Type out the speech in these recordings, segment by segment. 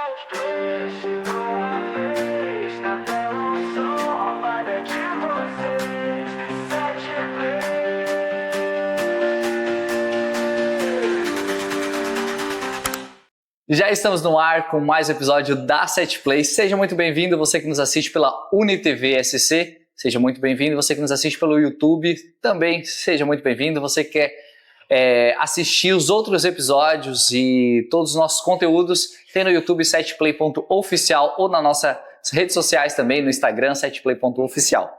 Já estamos no ar com mais um episódio da Setplay. Seja muito bem-vindo, você que nos assiste pela UniTV SC. Seja muito bem-vindo, você que nos assiste pelo YouTube. Também seja muito bem-vindo, você que quer assistir os outros episódios e todos os nossos conteúdos. Tem no YouTube setplay.oficial ou nas nossas redes sociais também, no Instagram setplay.oficial.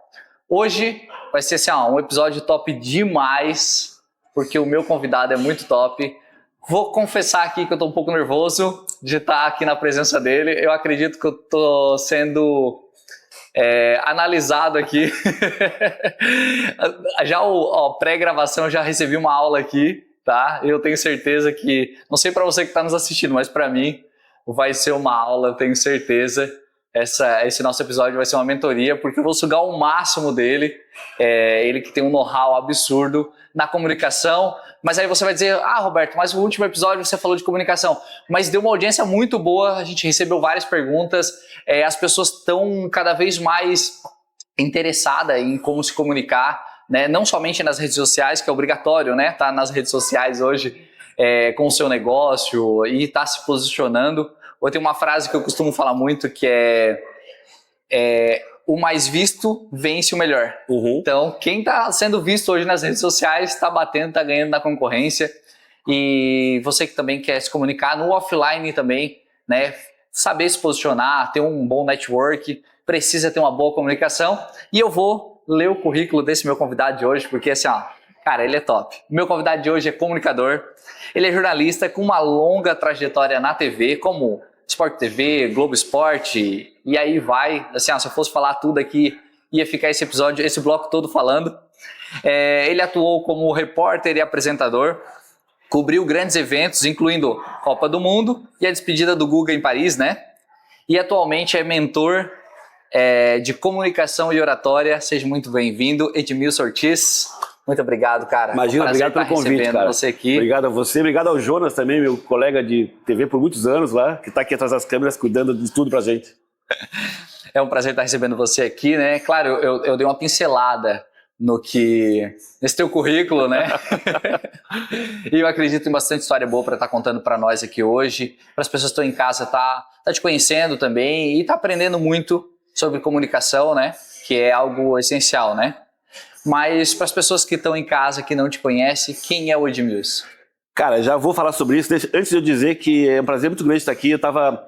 Hoje vai ser assim, um episódio top demais, porque o meu convidado é muito top. Vou confessar aqui que eu tô um pouco nervoso de estar aqui na presença dele. Eu acredito que eu tô sendo analisado aqui. Já a pré-gravação eu já recebi uma aula aqui, tá? Eu tenho certeza que, não sei para você que está nos assistindo, mas para mim vai ser uma aula, eu tenho certeza. Esse nosso episódio vai ser uma mentoria, porque eu vou sugar o máximo dele. Ele que tem um know-how absurdo na comunicação. Mas aí você vai dizer, Roberto, mas no último episódio você falou de comunicação. Mas deu uma audiência muito boa, a gente recebeu várias perguntas, as pessoas estão cada vez mais interessadas em como se comunicar, né? Não somente nas redes sociais, que é obrigatório, né? Tá nas redes sociais hoje com o seu negócio e tá se posicionando. Ou tem uma frase que eu costumo falar muito que o mais visto vence o melhor. Uhum. Então, quem está sendo visto hoje nas redes sociais está batendo, está ganhando na concorrência. E você que também quer se comunicar no offline também, né? Saber se posicionar, ter um bom network, precisa ter uma boa comunicação. E eu vou ler o currículo desse meu convidado de hoje, porque assim, cara, ele é top. O meu convidado de hoje é comunicador, ele é jornalista com uma longa trajetória na TV, como Sport TV, Globo Esporte, e aí vai, assim, se eu fosse falar tudo aqui, ia ficar esse bloco todo falando. Ele atuou como repórter e apresentador, cobriu grandes eventos, incluindo Copa do Mundo e a despedida do Guga em Paris, né? E atualmente é mentor de comunicação e oratória. Seja muito bem-vindo, Edmilson Ortiz. Muito obrigado, cara. Imagina, obrigado pelo convite, cara. Você aqui. Obrigado a você, obrigado ao Jonas também, meu colega de TV por muitos anos lá, que está aqui atrás das câmeras cuidando de tudo pra gente. É um prazer estar recebendo você aqui, né? Claro, eu dei uma pincelada nesse teu currículo, né? E eu acredito em bastante história boa para estar contando para nós aqui hoje, para as pessoas que estão em casa tá te conhecendo também e tá aprendendo muito sobre comunicação, né? Que é algo essencial, né? Mas para as pessoas que estão em casa, que não te conhecem, quem é o Edmilson? Cara, já vou falar sobre isso. Antes de eu dizer que é um prazer muito grande estar aqui, eu estava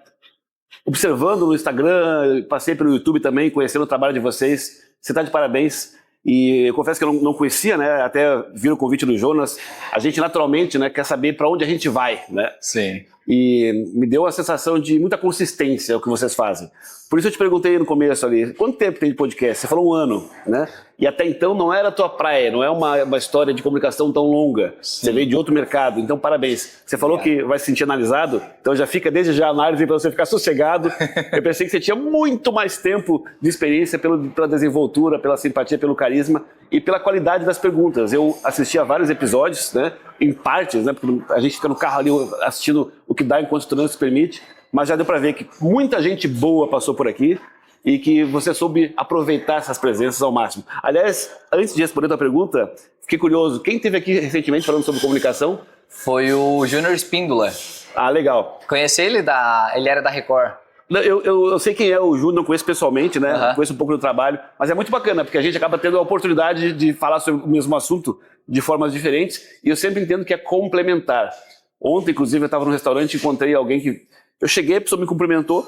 observando no Instagram, passei pelo YouTube também, conhecendo o trabalho de vocês. Você está de parabéns. E eu confesso que eu não conhecia, né? Até vi o convite do Jonas. A gente naturalmente, né, quer saber para onde a gente vai, né? Sim. E me deu a sensação de muita consistência o que vocês fazem. Por isso eu te perguntei no começo ali, quanto tempo tem de podcast? Você falou 1 ano, né? E até então não era a tua praia, não é uma história de comunicação tão longa. Sim. Você veio de outro mercado, então parabéns. Você falou que vai se sentir analisado, então já fica desde já a análise para você ficar sossegado. Eu pensei que você tinha muito mais tempo de experiência pela desenvoltura, pela simpatia, pelo carisma e pela qualidade das perguntas. Eu assisti a vários episódios, né? Em partes, né? Porque a gente fica no carro ali assistindo o que dá enquanto o trânsito permite, mas já deu para ver que muita gente boa passou por aqui e que você soube aproveitar essas presenças ao máximo. Aliás, antes de responder a tua pergunta, fiquei curioso, quem esteve aqui recentemente falando sobre comunicação? Foi o Júnior Espíndola. Ah, legal. Conheci ele? Ele era da Record. Eu sei quem é o Júnior, não conheço pessoalmente, né? Uhum. Conheço um pouco do trabalho, mas é muito bacana, porque a gente acaba tendo a oportunidade de falar sobre o mesmo assunto de formas diferentes, e eu sempre entendo que é complementar. Ontem, inclusive, eu estava num restaurante e encontrei alguém que... Eu cheguei, a pessoa me cumprimentou,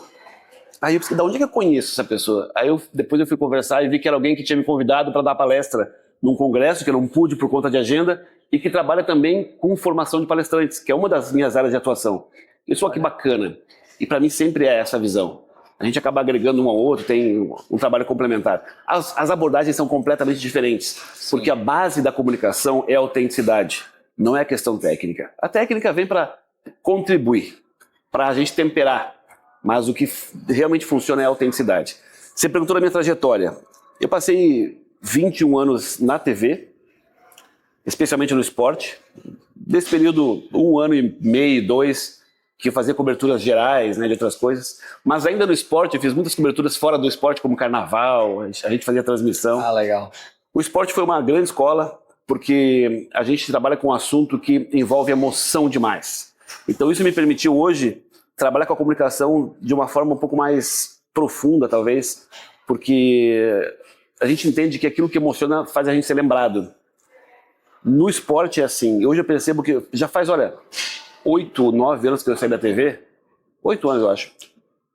aí eu pensei, de onde é que eu conheço essa pessoa? Aí depois eu fui conversar e vi que era alguém que tinha me convidado para dar palestra num congresso, que eu não pude por conta de agenda, e que trabalha também com formação de palestrantes, que é uma das minhas áreas de atuação. Isso aqui bacana. E para mim sempre é essa visão. A gente acaba agregando um ao outro, tem um trabalho complementar. As abordagens são completamente diferentes, porque a base da comunicação é a autenticidade, não é a questão técnica. A técnica vem para contribuir, para a gente temperar, mas o que realmente funciona é a autenticidade. Você perguntou da minha trajetória. Eu passei 21 anos na TV, especialmente no esporte. Desse período, 1 ano e meio, 2, que fazia coberturas gerais, né, de outras coisas. Mas ainda no esporte, eu fiz muitas coberturas fora do esporte, como carnaval, a gente fazia transmissão. Ah, legal. O esporte foi uma grande escola, porque a gente trabalha com um assunto que envolve emoção demais. Então isso me permitiu hoje trabalhar com a comunicação de uma forma um pouco mais profunda, talvez, porque a gente entende que aquilo que emociona faz a gente ser lembrado. No esporte é assim. Hoje eu percebo que já faz, olha, 8, 9 anos que eu saí da TV. 8 anos, eu acho.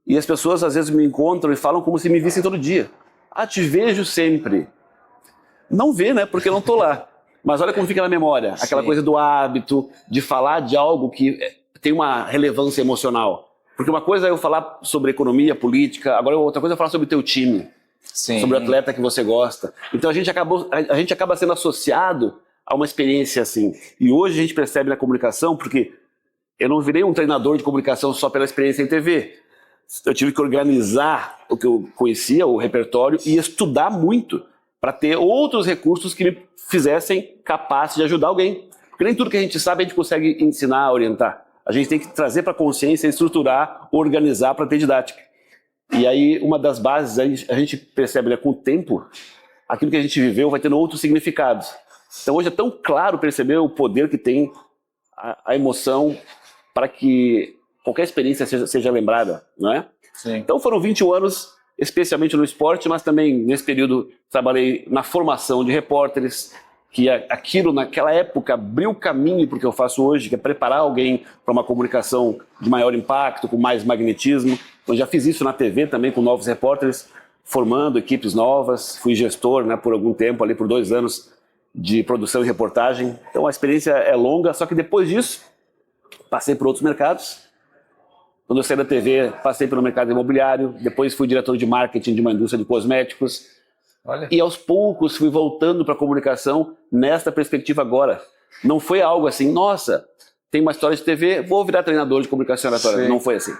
E as pessoas às vezes me encontram e falam como se me vissem todo dia. Ah, te vejo sempre. Não vê, né? Porque eu não tô lá. Mas olha como fica na memória. Aquela coisa do hábito, de falar de algo que tem uma relevância emocional. Porque uma coisa é eu falar sobre economia, política, agora outra coisa é falar sobre o teu time. Sim. Sobre o atleta que você gosta. Então a gente acaba sendo associado a uma experiência assim. E hoje a gente percebe na comunicação, porque eu não virei um treinador de comunicação só pela experiência em TV. Eu tive que organizar o que eu conhecia, o repertório, e estudar muito para ter outros recursos que me fizessem capaz de ajudar alguém. Porque nem tudo que a gente sabe a gente consegue ensinar, orientar. A gente tem que trazer para a consciência, estruturar, organizar para ter didática. E aí uma das bases, a gente percebe, né, com o tempo, aquilo que a gente viveu vai tendo outros significados. Então hoje é tão claro perceber o poder que tem a emoção para que qualquer experiência seja lembrada, não é? Sim. Então foram 21 anos, especialmente no esporte, mas também nesse período trabalhei na formação de repórteres, que aquilo naquela época abriu o caminho para o que eu faço hoje, que é preparar alguém para uma comunicação de maior impacto, com mais magnetismo. Eu já fiz isso na TV também com novos repórteres, formando equipes novas, fui gestor, né, por algum tempo, ali por 2 anos de produção e reportagem. Então a experiência é longa, só que depois disso passei por outros mercados. Quando eu saí da TV, passei pelo mercado imobiliário, depois fui diretor de marketing de uma indústria de cosméticos. Olha. E aos poucos fui voltando para a comunicação nesta perspectiva agora. Não foi algo assim, nossa, tem uma história de TV, vou virar treinador de comunicação oratória. Sim. Não foi assim.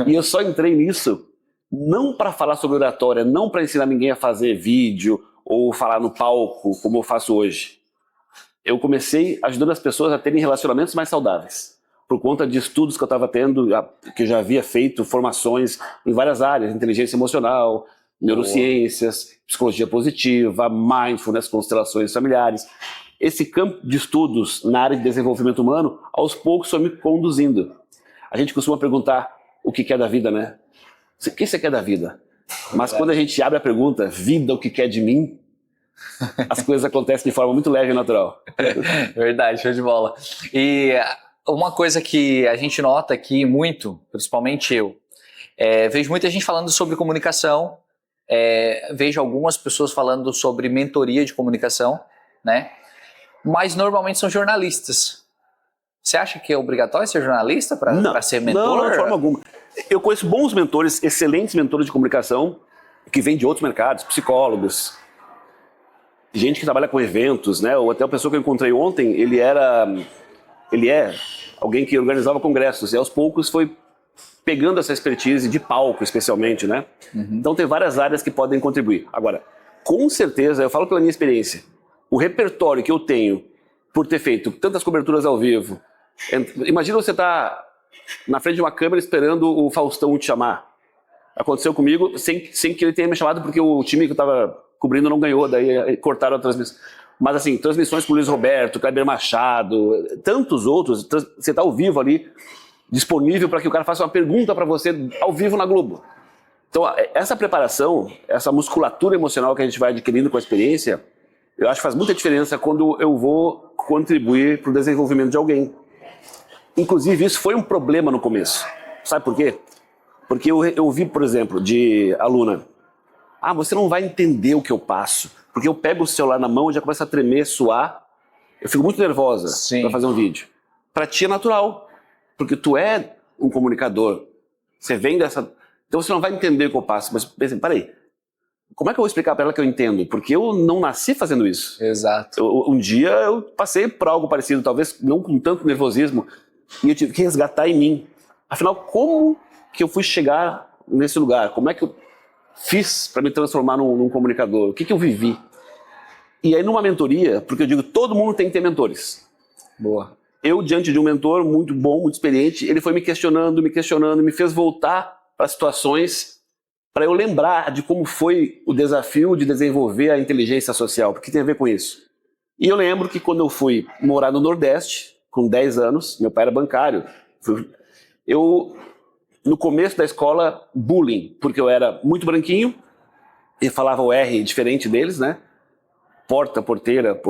E eu só entrei nisso não para falar sobre oratória, não para ensinar ninguém a fazer vídeo ou falar no palco, como eu faço hoje. Eu comecei ajudando as pessoas a terem relacionamentos mais saudáveis. Por conta de estudos que eu estava tendo, que eu já havia feito formações em várias áreas, inteligência emocional, neurociências, psicologia positiva, mindfulness, constelações familiares. Esse campo de estudos na área de desenvolvimento humano, aos poucos foi me conduzindo. A gente costuma perguntar o que quer da vida, né? O que você quer da vida? Mas quando a gente abre a pergunta, vida, o que quer de mim? As coisas acontecem de forma muito leve e natural. Verdade, show de bola. E uma coisa que a gente nota aqui muito, principalmente eu, vejo muita gente falando sobre comunicação, vejo algumas pessoas falando sobre mentoria de comunicação, né? Mas normalmente são jornalistas. Você acha que é obrigatório ser jornalista para ser mentor? Não, de forma alguma. Eu conheço bons mentores, excelentes mentores de comunicação, que vêm de outros mercados, psicólogos, gente que trabalha com eventos, né? Ou até uma pessoa que eu encontrei ontem, ele é alguém que organizava congressos, e aos poucos foi pegando essa expertise de palco, especialmente, né? Uhum. Então tem várias áreas que podem contribuir. Agora, com certeza, eu falo pela minha experiência, o repertório que eu tenho por ter feito tantas coberturas ao vivo, imagina você estar na frente de uma câmera esperando o Faustão te chamar. Aconteceu comigo sem que ele tenha me chamado, porque o time que eu estava cobrindo não ganhou, daí cortaram a transmissão. Mas assim, transmissões com o Luiz Roberto, Kleber Machado, tantos outros, você está ao vivo ali, disponível para que o cara faça uma pergunta para você ao vivo na Globo. Então essa preparação, essa musculatura emocional que a gente vai adquirindo com a experiência, eu acho que faz muita diferença quando eu vou contribuir para o desenvolvimento de alguém. Inclusive isso foi um problema no começo. Sabe por quê? Porque eu vi, por exemplo, de aluna, você não vai entender o que eu passo, porque eu pego o celular na mão e já começa a tremer, suar, eu fico muito nervosa para fazer um vídeo. Para ti é natural, porque tu é um comunicador, você vem dessa... Então você não vai entender o que eu passo, mas pensa, peraí, como é que eu vou explicar para ela que eu entendo? Porque eu não nasci fazendo isso. Exato. Um dia eu passei por algo parecido, talvez não com tanto nervosismo, e eu tive que resgatar em mim. Afinal, como que eu fui chegar nesse lugar? Como é que eu fiz para me transformar num comunicador? O que eu vivi? E aí numa mentoria, porque eu digo, todo mundo tem que ter mentores. Boa. eu, diante de um mentor muito bom, muito experiente, ele foi me questionando, me fez voltar para situações para eu lembrar de como foi o desafio de desenvolver a inteligência social, porque tem a ver com isso. E eu lembro que quando eu fui morar no Nordeste, com 10 anos, meu pai era bancário, eu, no começo da escola, bullying, porque eu era muito branquinho e falava o R diferente deles, né? Porteira.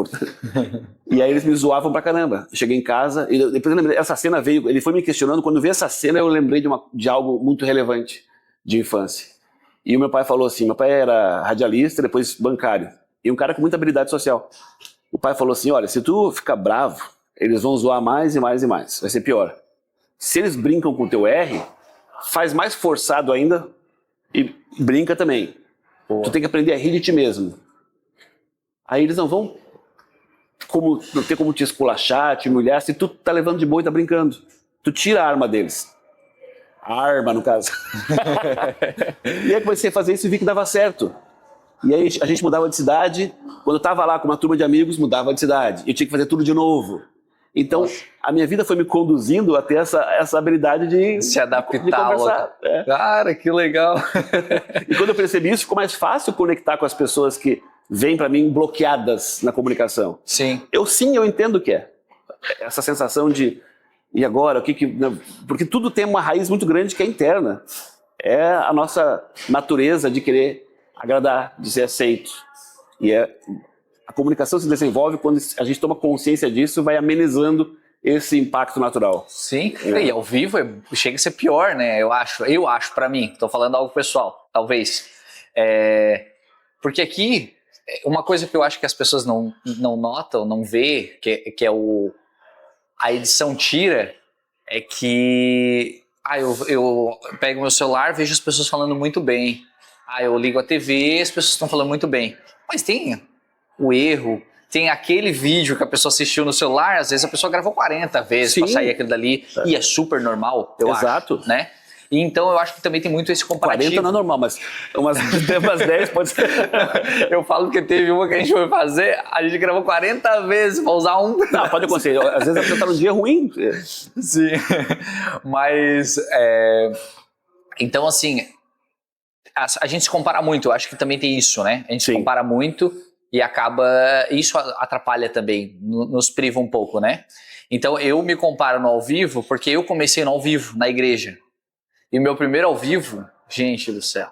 E aí eles me zoavam pra caramba. Eu cheguei em casa e depois eu lembrei, essa cena veio, ele foi me questionando, quando eu vi essa cena eu lembrei de algo muito relevante de infância. E o meu pai falou assim, meu pai era radialista, depois bancário, e um cara com muita habilidade social. O pai falou assim, olha, se tu ficar bravo, eles vão zoar mais e mais e mais, vai ser pior. Se eles brincam com o teu R, faz mais forçado ainda e brinca também. Pô. Tu tem que aprender a rir de ti mesmo. Aí eles não vão não ter como te esculachar, te humilhar, se tu tá levando de boa e tá brincando. Tu tira a arma deles. A arma, no caso. E aí comecei a fazer isso e vi que dava certo. E aí a gente mudava de cidade. Quando eu tava lá com uma turma de amigos, mudava de cidade. Eu tinha que fazer tudo de novo. Então, a minha vida foi me conduzindo a ter essa habilidade de se adaptar. De conversar. Cara, que legal. E quando eu percebi isso, ficou mais fácil conectar com as pessoas que vêm para mim bloqueadas na comunicação. Sim. Eu entendo o que é. Essa sensação de, e agora, porque tudo tem uma raiz muito grande que é interna. É a nossa natureza de querer agradar, de ser aceito. E a comunicação se desenvolve quando a gente toma consciência disso, vai amenizando esse impacto natural. Sim, e ao vivo chega a ser pior, né? Eu acho para mim, tô falando algo pessoal, talvez. Porque aqui, uma coisa que eu acho que as pessoas não notam, não vê, que é a edição tira, é que eu pego meu celular, vejo as pessoas falando muito bem. Eu ligo a TV, as pessoas estão falando muito bem. Mas tem o erro, tem aquele vídeo que a pessoa assistiu no celular, às vezes a pessoa gravou 40 vezes para sair aquilo dali, e é super normal, eu Exato. acho, né? E então eu acho que também tem muito esse comparativo. 40 não é normal, mas umas 10 pode ser. Eu falo que teve uma que a gente foi fazer, a gente gravou 40 vezes para usar um. Não, pode acontecer. Às vezes a pessoa tá num dia ruim. Sim, mas então assim, a gente se compara muito, eu acho que também tem isso, né? A gente se compara muito e isso atrapalha também, nos priva um pouco, né? Então eu me comparo no ao vivo porque eu comecei no ao vivo, na igreja. E o meu primeiro ao vivo, gente do céu,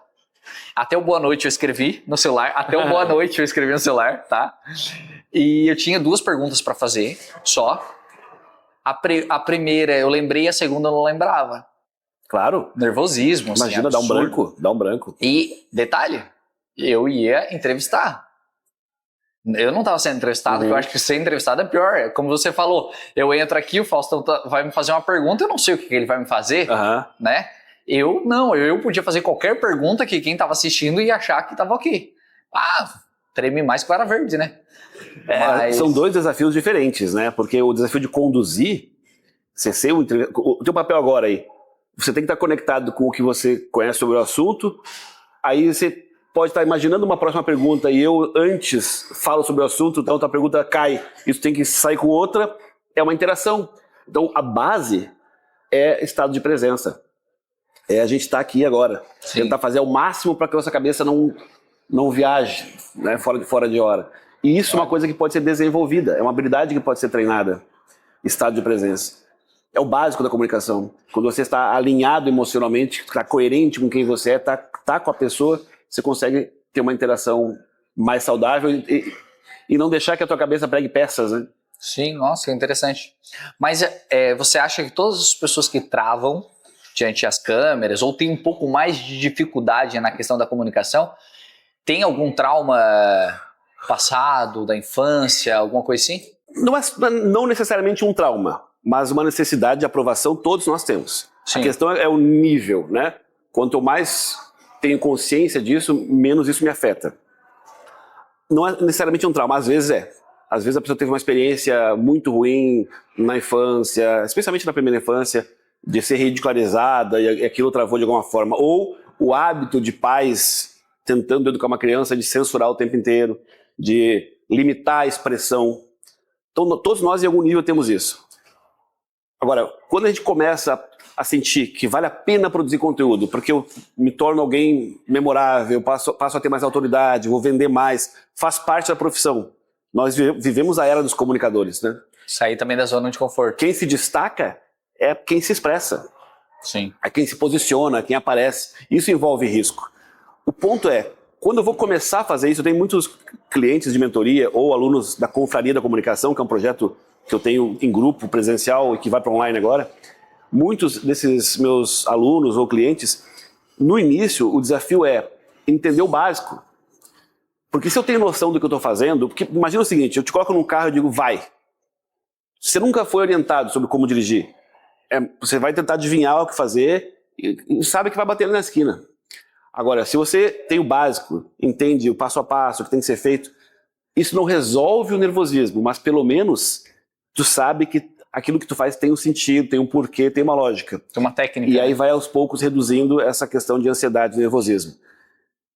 até o boa noite eu escrevi no celular, tá? E eu tinha 2 perguntas para fazer, só. A primeira eu lembrei, a segunda eu não lembrava. Claro. Nervosismo. Imagina, assim, dá um branco. E, detalhe, eu ia entrevistar. Eu não estava sendo entrevistado, porque eu acho que ser entrevistado é pior. Como você falou, eu entro aqui, o Faustão vai me fazer uma pergunta, eu não sei o que ele vai me fazer, né? Eu podia fazer qualquer pergunta que quem estava assistindo ia achar que estava ok. Treme mais que Clara Verde, né? São 2 desafios diferentes, né? Porque o desafio de conduzir, o teu papel agora aí, você tem que estar conectado com o que você conhece sobre o assunto, aí você pode estar imaginando uma próxima pergunta e eu antes falo sobre o assunto, então a outra pergunta cai, isso tem que sair com outra, é uma interação. Então a base é estado de presença. A gente estar aqui agora, tentar fazer o máximo para que a nossa cabeça não viaje, né, fora de hora. E isso é uma coisa que pode ser desenvolvida, é uma habilidade que pode ser treinada, estado de presença. É o básico da comunicação. Quando você está alinhado emocionalmente, está coerente com quem você é, tá com a pessoa, você consegue ter uma interação mais saudável e não deixar que a tua cabeça pregue peças, né? Sim, nossa, que interessante. Mas você acha que todas as pessoas que travam diante das câmeras ou tem um pouco mais de dificuldade na questão da comunicação, tem algum trauma passado, da infância, alguma coisa assim? Não necessariamente um trauma, mas uma necessidade de aprovação todos nós temos. Sim. A questão é o nível, né? Quanto mais tenho consciência disso, menos isso me afeta. Não é necessariamente um trauma, às vezes é. Às vezes a pessoa teve uma experiência muito ruim na infância, especialmente na primeira infância, de ser ridicularizada e aquilo travou de alguma forma. Ou o hábito de pais tentando educar uma criança de censurar o tempo inteiro, de limitar a expressão. Então todos nós em algum nível temos isso. Agora, quando a gente começa a sentir que vale a pena produzir conteúdo, porque eu me torno alguém memorável, passo a ter mais autoridade, vou vender mais, faz parte da profissão. Nós vivemos a era dos comunicadores, né? Sair também da zona de conforto. Quem se destaca é quem se expressa. Sim. É quem se posiciona, quem aparece. Isso envolve risco. O ponto é, quando eu vou começar a fazer isso, eu tenho muitos clientes de mentoria ou alunos da Confraria da Comunicação, que é um projeto que eu tenho em grupo presencial e que vai para online agora. Muitos desses meus alunos ou clientes, no início, o desafio é entender o básico. Porque se eu tenho noção do que eu estou fazendo, porque imagina o seguinte, eu te coloco num carro e digo, vai. Você nunca foi orientado sobre como dirigir. Você vai tentar adivinhar o que fazer e sabe que vai bater ali na esquina. Agora, se você tem o básico, entende o passo a passo, o que tem que ser feito, isso não resolve o nervosismo, mas pelo menos tu sabe que aquilo que tu faz tem um sentido, tem um porquê, tem uma lógica. Tem uma técnica. E aí vai aos poucos reduzindo essa questão de ansiedade e nervosismo.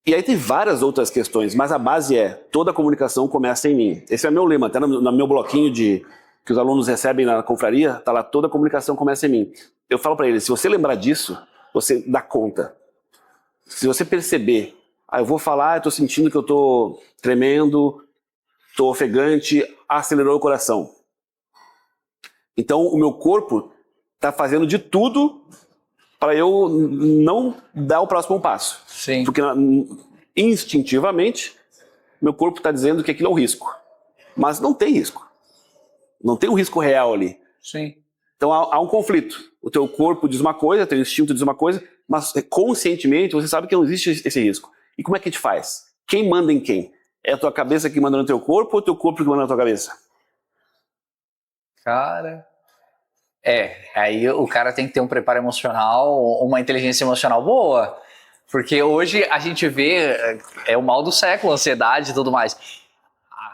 E aí tem várias outras questões, mas a base é, toda a comunicação começa em mim. Esse é meu lema, até no meu bloquinho que os alunos recebem na confraria, tá lá, toda a comunicação começa em mim. Eu falo para eles, se você lembrar disso, você dá conta. Se você perceber, eu vou falar, eu tô sentindo que eu tô tremendo, tô ofegante, acelerou o coração. Então o meu corpo tá fazendo de tudo para eu não dar o próximo passo. Sim. Porque instintivamente, meu corpo está dizendo que aquilo é um risco. Mas não tem risco. Não tem um risco real ali. Sim. Então há um conflito. O teu corpo diz uma coisa, teu instinto diz uma coisa, mas conscientemente você sabe que não existe esse risco. E como é que a gente faz? Quem manda em quem? É a tua cabeça que manda no teu corpo ou o teu corpo que manda na tua cabeça? Cara... aí o cara tem que ter um preparo emocional, uma inteligência emocional boa, porque hoje a gente vê, o mal do século, ansiedade e tudo mais.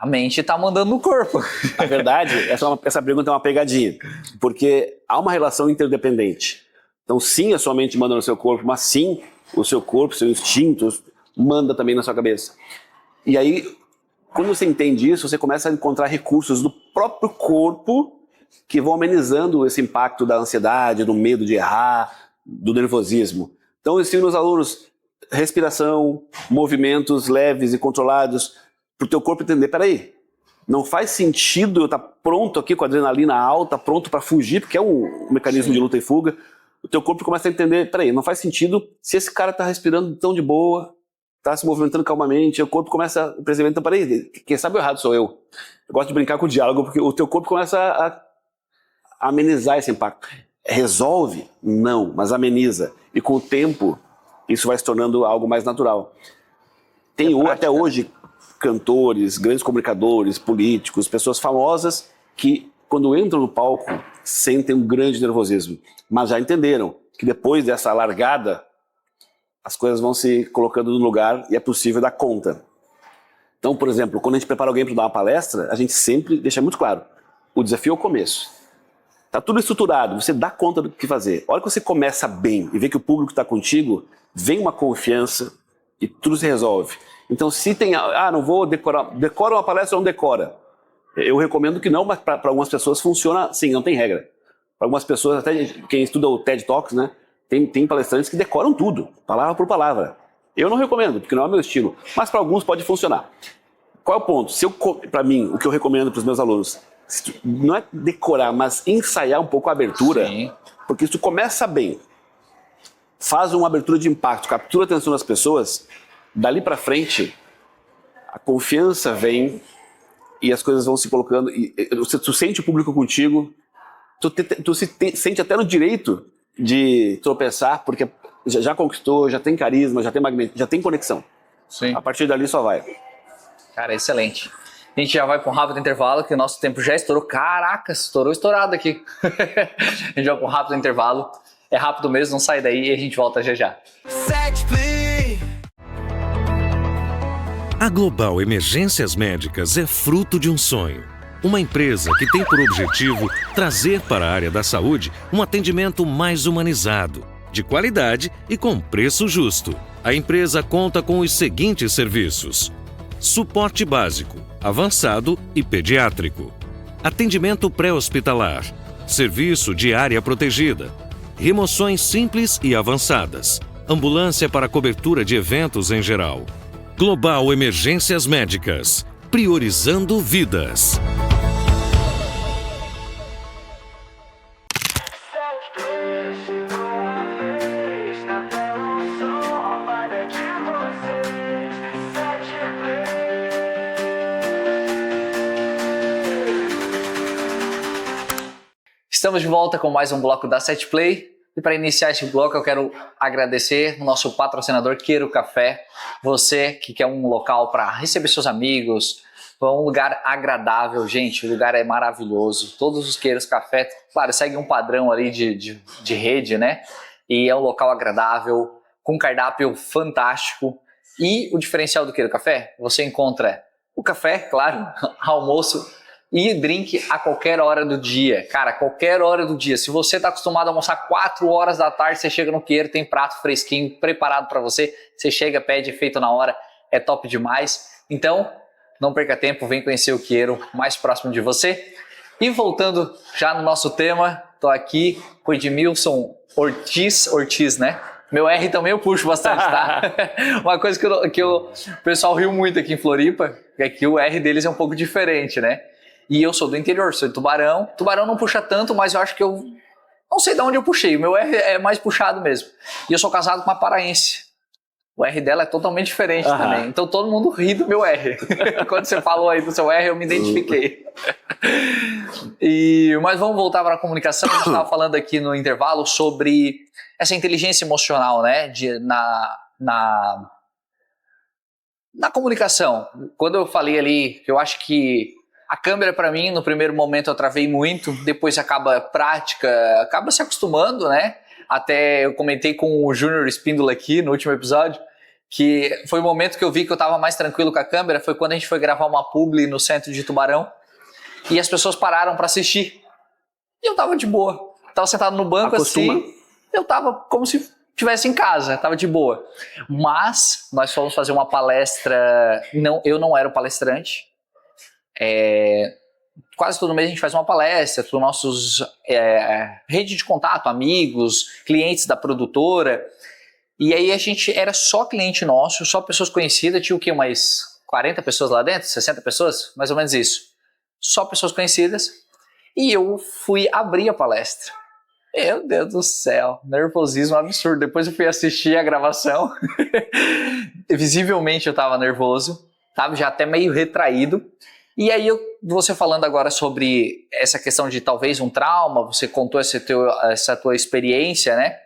A mente tá mandando no corpo. A verdade, essa pergunta é uma pegadinha, porque há uma relação interdependente. Então sim, a sua mente manda no seu corpo, mas sim, o seu corpo, seu instinto, manda também na sua cabeça. E aí, quando você entende isso, você começa a encontrar recursos do próprio corpo que vão amenizando esse impacto da ansiedade, do medo de errar, do nervosismo. Então eu ensino os alunos respiração, movimentos leves e controlados, para o teu corpo entender, peraí, não faz sentido eu estar pronto aqui com a adrenalina alta, pronto para fugir, porque é um mecanismo de luta e fuga. O teu corpo começa a entender, peraí, não faz sentido se esse cara está respirando tão de boa, está se movimentando calmamente, o corpo começa a perceber, então peraí, quem sabe o errado sou eu. Eu gosto de brincar com o diálogo, porque o teu corpo começa a amenizar esse impacto. Resolve? Não, mas ameniza. E com o tempo, isso vai se tornando algo mais natural. Tem até hoje cantores, grandes comunicadores, políticos, pessoas famosas que, quando entram no palco, sentem um grande nervosismo. Mas já entenderam que depois dessa largada, as coisas vão se colocando no lugar e é possível dar conta. Então, por exemplo, quando a gente prepara alguém para dar uma palestra, a gente sempre deixa muito claro, o desafio é o começo. Tá tudo estruturado, você dá conta do que fazer. A hora que você começa bem e vê que o público está contigo, vem uma confiança e tudo se resolve. Então se tem, não vou decorar, decora uma palestra ou não decora? Eu recomendo que não, mas para algumas pessoas funciona sim, não tem regra. Para algumas pessoas, até quem estuda o TED Talks, né, tem palestrantes que decoram tudo, palavra por palavra. Eu não recomendo, porque não é o meu estilo, mas para alguns pode funcionar. Qual é o ponto? Para mim, o que eu recomendo para os meus alunos, não é decorar, mas ensaiar um pouco a abertura. Sim. Porque se tu começa bem, faz uma abertura de impacto, captura a atenção das pessoas, dali para frente, a confiança vem e as coisas vão se colocando, e tu sente o público contigo, tu se sente até no direito de tropeçar, porque já conquistou, já tem carisma, já tem conexão. Sim. A partir dali só vai. Cara, excelente. A gente já vai para um rápido intervalo, que o nosso tempo já estourou. Caraca, estourado aqui. A gente vai para um rápido intervalo. É rápido mesmo, não sai daí e a gente volta já já. A Global Emergências Médicas é fruto de um sonho. Uma empresa que tem por objetivo trazer para a área da saúde um atendimento mais humanizado, de qualidade e com preço justo. A empresa conta com os seguintes serviços: suporte básico, avançado e pediátrico, atendimento pré-hospitalar, serviço de área protegida, remoções simples e avançadas, ambulância para cobertura de eventos em geral. Global Emergências Médicas, priorizando vidas. Estamos de volta com mais um bloco da Setplay. E para iniciar este bloco eu quero agradecer o nosso patrocinador Queiro Café. Você que quer um local para receber seus amigos, um lugar agradável, gente, o lugar é maravilhoso. Todos os Queiros Café, claro, seguem um padrão ali de rede, né? E é um local agradável, com cardápio fantástico. E o diferencial do Queiro Café, você encontra o café, claro, almoço, e drink a qualquer hora do dia. Cara, qualquer hora do dia. Se você está acostumado a almoçar 4 horas da tarde, você chega no Queiro, tem prato fresquinho, preparado para você. Você chega, pede, feito na hora. É top demais. Então, não perca tempo, vem conhecer o Queiro mais próximo de você. E voltando já no nosso tema, tô aqui com o Edmilson Ortiz, né? Meu R também eu puxo bastante, tá? Uma coisa que o pessoal riu muito aqui em Floripa, é que o R deles é um pouco diferente, né? E eu sou do interior, sou de Tubarão. Tubarão não puxa tanto, mas eu acho que eu não sei de onde eu puxei. O meu R é mais puxado mesmo. E eu sou casado com uma paraense. O R dela é totalmente diferente também. Então todo mundo ri do meu R. Quando você falou aí do seu R, eu me identifiquei. Mas vamos voltar para a comunicação. A gente estava falando aqui no intervalo sobre essa inteligência emocional, né? Na comunicação. Quando eu falei ali, eu acho que a câmera, para mim, no primeiro momento eu travei muito, depois acaba prática, acaba se acostumando, né? Até eu comentei com o Júnior Espíndola aqui no último episódio, que foi o momento que eu vi que eu estava mais tranquilo com a câmera, foi quando a gente foi gravar uma publi no centro de Tubarão, e as pessoas pararam para assistir. E eu tava de boa, tava sentado no banco assim, eu tava como se estivesse em casa, tava de boa. Mas nós fomos fazer uma palestra, eu não era o palestrante, quase todo mês a gente faz uma palestra para os nossos rede de contato, amigos, clientes da produtora, e aí a gente era só cliente nosso, só pessoas conhecidas, tinha o quê, mais 40 pessoas lá dentro, 60 pessoas, mais ou menos isso, só pessoas conhecidas, e eu fui abrir a palestra. Meu Deus do céu, nervosismo absurdo. Depois eu fui assistir a gravação, visivelmente eu estava nervoso, estava já até meio retraído. E aí, você falando agora sobre essa questão de talvez um trauma, você contou essa tua experiência, né?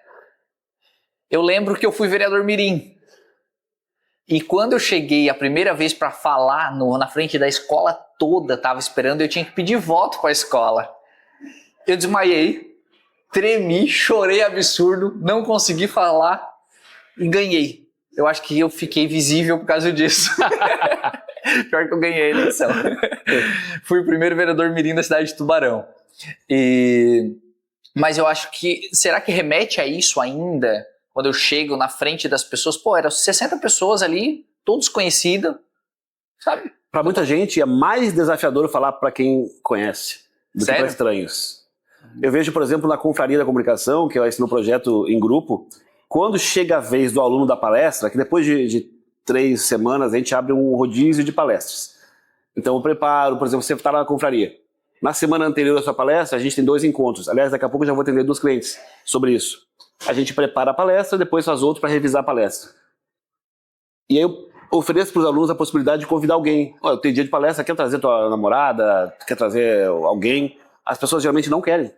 Eu lembro que eu fui vereador mirim. E quando eu cheguei a primeira vez para falar na frente da escola toda, estava esperando, eu tinha que pedir voto para a escola. Eu desmaiei, tremi, chorei absurdo, não consegui falar e ganhei. Eu acho que eu fiquei visível por causa disso. Pior que eu ganhei a eleição. Fui o primeiro vereador mirim da cidade de Tubarão. Mas eu acho que... Será que remete a isso ainda? Quando eu chego na frente das pessoas... Pô, eram 60 pessoas ali, todos conhecidos, sabe? Para muita gente é mais desafiador falar para quem conhece do que para estranhos. Eu vejo, por exemplo, na Confraria da Comunicação, que é esse meu projeto em grupo, quando chega a vez do aluno da palestra, que depois de 3 semanas a gente abre um rodízio de palestras. Então eu preparo, por exemplo, você está na confraria. Na semana anterior à sua palestra, a gente tem 2 encontros. Aliás, daqui a pouco eu já vou atender 2 clientes sobre isso. A gente prepara a palestra, depois faz outro para revisar a palestra. E aí eu ofereço para os alunos a possibilidade de convidar alguém. Olha, eu tenho dia de palestra, quer trazer tua namorada, quer trazer alguém? As pessoas geralmente não querem.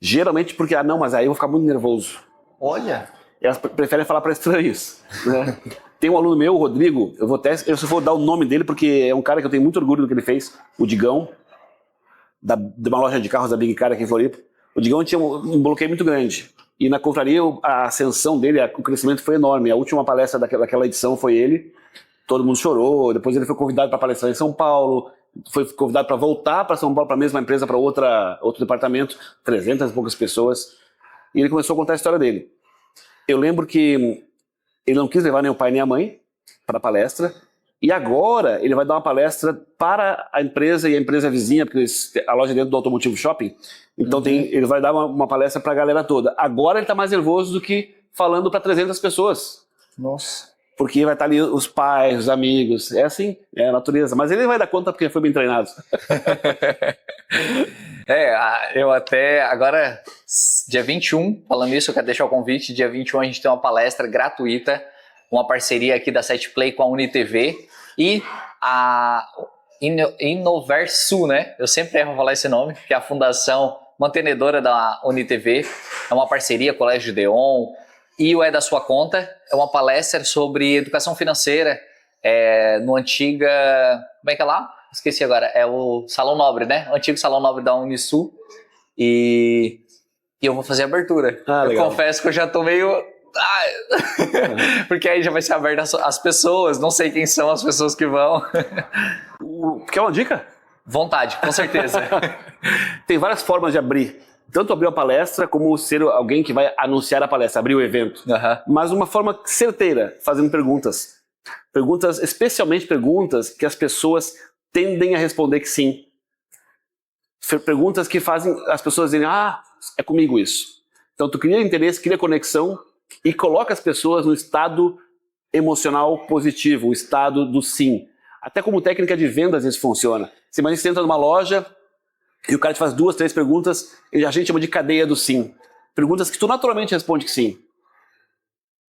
Geralmente porque, não, mas aí eu vou ficar muito nervoso. Olha! Elas preferem falar para estranhos, né? Tem um aluno meu, o Rodrigo, eu só vou dar o nome dele porque é um cara que eu tenho muito orgulho do que ele fez, o Digão, de uma loja de carros da Big Car aqui em Floripa. O Digão tinha um bloqueio muito grande. E na confraria, a ascensão dele, o crescimento foi enorme. A última palestra daquela edição foi ele. Todo mundo chorou. Depois ele foi convidado para palestrar em São Paulo. Foi convidado para voltar para São Paulo, para a mesma empresa, para outro departamento. 300 e poucas pessoas. E ele começou a contar a história dele. Eu lembro que ele não quis levar nem o pai nem a mãe para a palestra. E agora ele vai dar uma palestra para a empresa e a empresa vizinha, porque a loja é dentro do Automotivo Shopping, então ele vai dar uma palestra para a galera toda. Agora ele está mais nervoso do que falando para 300 pessoas. Nossa. Porque vai estar ali os pais, os amigos, é assim, é a natureza. Mas ele vai dar conta porque foi bem treinado. Eu até, agora, dia 21, falando isso, eu quero deixar o convite, dia 21 a gente tem uma palestra gratuita, uma parceria aqui da Setplay com a UniTV e a Inoversul, né? Eu sempre erro falar esse nome, que é a fundação mantenedora da UniTV, é uma parceria, Colégio Deon, e o É da Sua Conta, é uma palestra sobre educação financeira, no antiga, como é que é lá? Esqueci agora, é o Salão Nobre, né? O antigo Salão Nobre da Unisul, e eu vou fazer a abertura. Eu legal. confesso que eu já tô meio... porque aí já vai ser aberto às pessoas, não sei quem são as pessoas que vão. Quer uma dica? Vontade, com certeza. Tem várias formas de abrir. Tanto abrir a palestra, como ser alguém que vai anunciar a palestra, abrir o evento. Mas uma forma certeira, fazendo perguntas. Perguntas, especialmente perguntas que as pessoas tendem a responder que sim. Perguntas que fazem as pessoas dizerem, é comigo isso. Então tu cria interesse, cria conexão e coloca as pessoas no estado emocional positivo, o estado do sim. Até como técnica de venda às vezes funciona. Você imagina que você entra numa loja e o cara te faz 2, 3 perguntas e a gente chama de cadeia do sim. Perguntas que tu naturalmente responde que sim.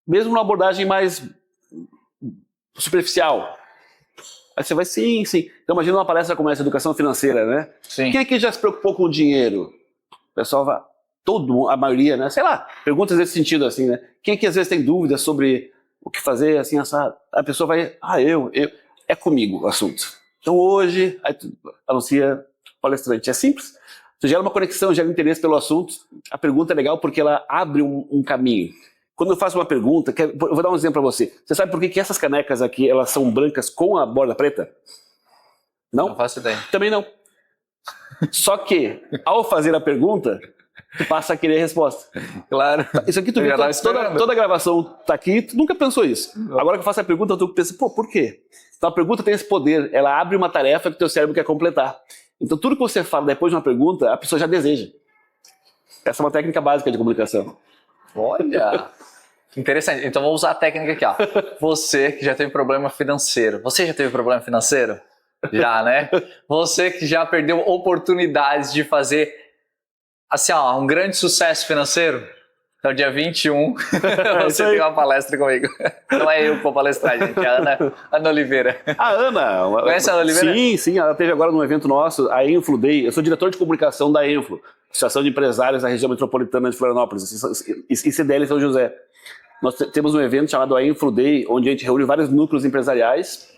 Mesmo numa abordagem mais superficial. Aí você vai sim. Então imagina uma palestra como essa, educação financeira, né? Sim. Quem aqui já se preocupou com o dinheiro? O pessoal vai... a maioria, né? Sei lá, perguntas nesse sentido assim, né? Quem aqui às vezes tem dúvidas sobre o que fazer, assim, a pessoa vai, é comigo o assunto. Então hoje, aí tu anuncia palestrante. É simples. Tu gera uma conexão, gera interesse pelo assunto. A pergunta é legal porque ela abre um caminho. Quando eu faço uma pergunta, eu vou dar um exemplo para você. Você sabe por que essas canecas aqui, elas são brancas com a borda preta? Não? Não faço ideia. Também não. Só que, ao fazer a pergunta, tu passa a querer a resposta. Claro. Isso aqui tu vê, toda a gravação tá aqui, tu nunca pensou isso. Não. Agora que eu faço a pergunta, tu pensa, por quê? Então a pergunta tem esse poder, ela abre uma tarefa que o teu cérebro quer completar. Então tudo que você fala depois de uma pergunta, a pessoa já deseja. Essa é uma técnica básica de comunicação. Olha! Interessante. Então vamos usar a técnica aqui, ó. Você que já teve problema financeiro. Você já teve problema financeiro? Já, né? Você que já perdeu oportunidades de fazer assim, um grande sucesso financeiro. Então, dia 21, você tem uma palestra comigo. Não é eu que vou palestrar, gente. É a Ana Oliveira. A Ana. Conhece a Ana Oliveira? Sim. Ela esteve agora num evento nosso, a Influ Day. Eu sou diretor de comunicação da Influ, Associação de Empresários da Região Metropolitana de Florianópolis, ICDL São José. Nós temos um evento chamado a Influ Day, onde a gente reúne vários núcleos empresariais.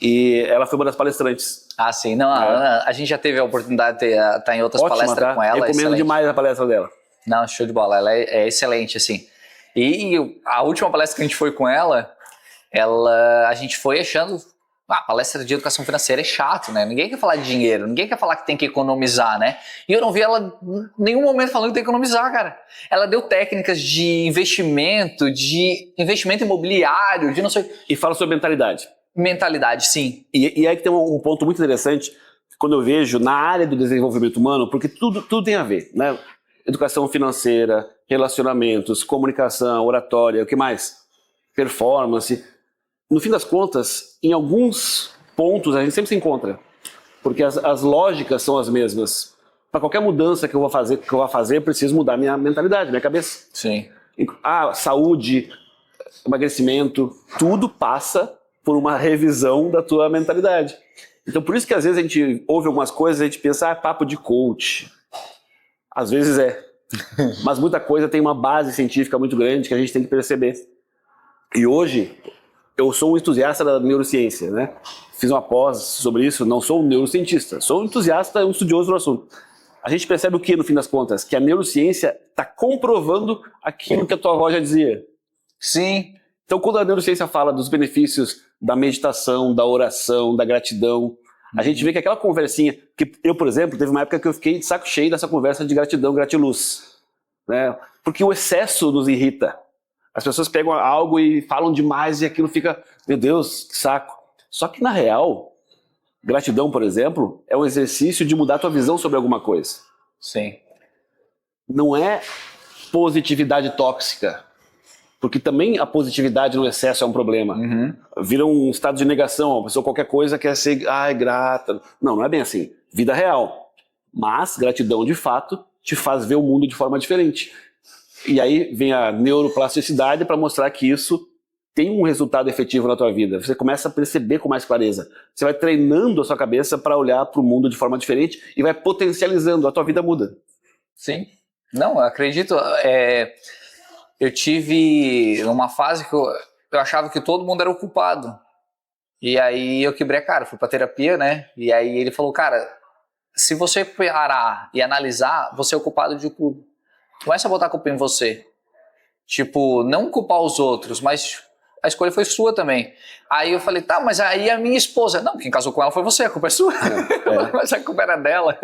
E ela foi uma das palestrantes. Sim. Não, a Ana, a gente já teve a oportunidade de estar em outras palestras com ela. Eu recomendo demais a palestra dela. Não, show de bola. Ela é excelente, assim. E a última palestra que a gente foi com ela, a gente foi achando... palestra de educação financeira é chato, né? Ninguém quer falar de dinheiro, ninguém quer falar que tem que economizar, né? E eu não vi ela em nenhum momento falando que tem que economizar, cara. Ela deu técnicas de investimento imobiliário, de não sei... E fala sobre mentalidade. Mentalidade, sim. E aí que tem um ponto muito interessante, quando eu vejo na área do desenvolvimento humano, porque tudo tem a ver, né? Educação financeira, relacionamentos, comunicação, oratória, o que mais? Performance. No fim das contas, em alguns pontos a gente sempre se encontra, porque as lógicas são as mesmas. Para qualquer mudança que eu vou fazer, eu preciso mudar minha mentalidade, minha cabeça. Sim. Saúde, emagrecimento, tudo passa por uma revisão da tua mentalidade. Então por isso que às vezes a gente ouve algumas coisas e a gente pensa, papo de coach. Às vezes é. Mas muita coisa tem uma base científica muito grande que a gente tem que perceber. E hoje, eu sou um entusiasta da neurociência, né? Fiz uma pós sobre isso, não sou um neurocientista, sou um entusiasta, um estudioso do assunto. A gente percebe o que, no fim das contas? Que a neurociência está comprovando aquilo que a tua avó já dizia. Sim. Então, quando a neurociência fala dos benefícios da meditação, da oração, da gratidão, a gente vê que aquela conversinha, que eu, por exemplo, teve uma época que eu fiquei de saco cheio dessa conversa de gratidão, gratiluz, né? Porque o excesso nos irrita. As pessoas pegam algo e falam demais e aquilo fica, meu Deus, que saco. Só que, na real, gratidão, por exemplo, é um exercício de mudar a tua visão sobre alguma coisa. Sim. Não é positividade tóxica, porque também a positividade no excesso é um problema. Vira um estado de negação, a pessoa qualquer coisa quer ser grata. Não é bem assim. Vida real. Mas gratidão, de fato, te faz ver o mundo de forma diferente. E aí vem a neuroplasticidade para mostrar que isso tem um resultado efetivo na tua vida. Você começa a perceber com mais clareza. Você vai treinando a sua cabeça para olhar para o mundo de forma diferente e vai potencializando, a tua vida muda. Sim. Não, eu acredito. Eu tive uma fase que eu achava que todo mundo era o culpado. E aí eu quebrei a cara, fui pra terapia, né? E aí ele falou, cara, se você parar e analisar, você é o culpado de tudo. Começa a botar a culpa em você. Tipo, não culpar os outros, mas a escolha foi sua também. Aí eu falei, tá, mas aí a minha esposa... Não, quem casou com ela foi você, a culpa é sua. Mas a culpa era dela.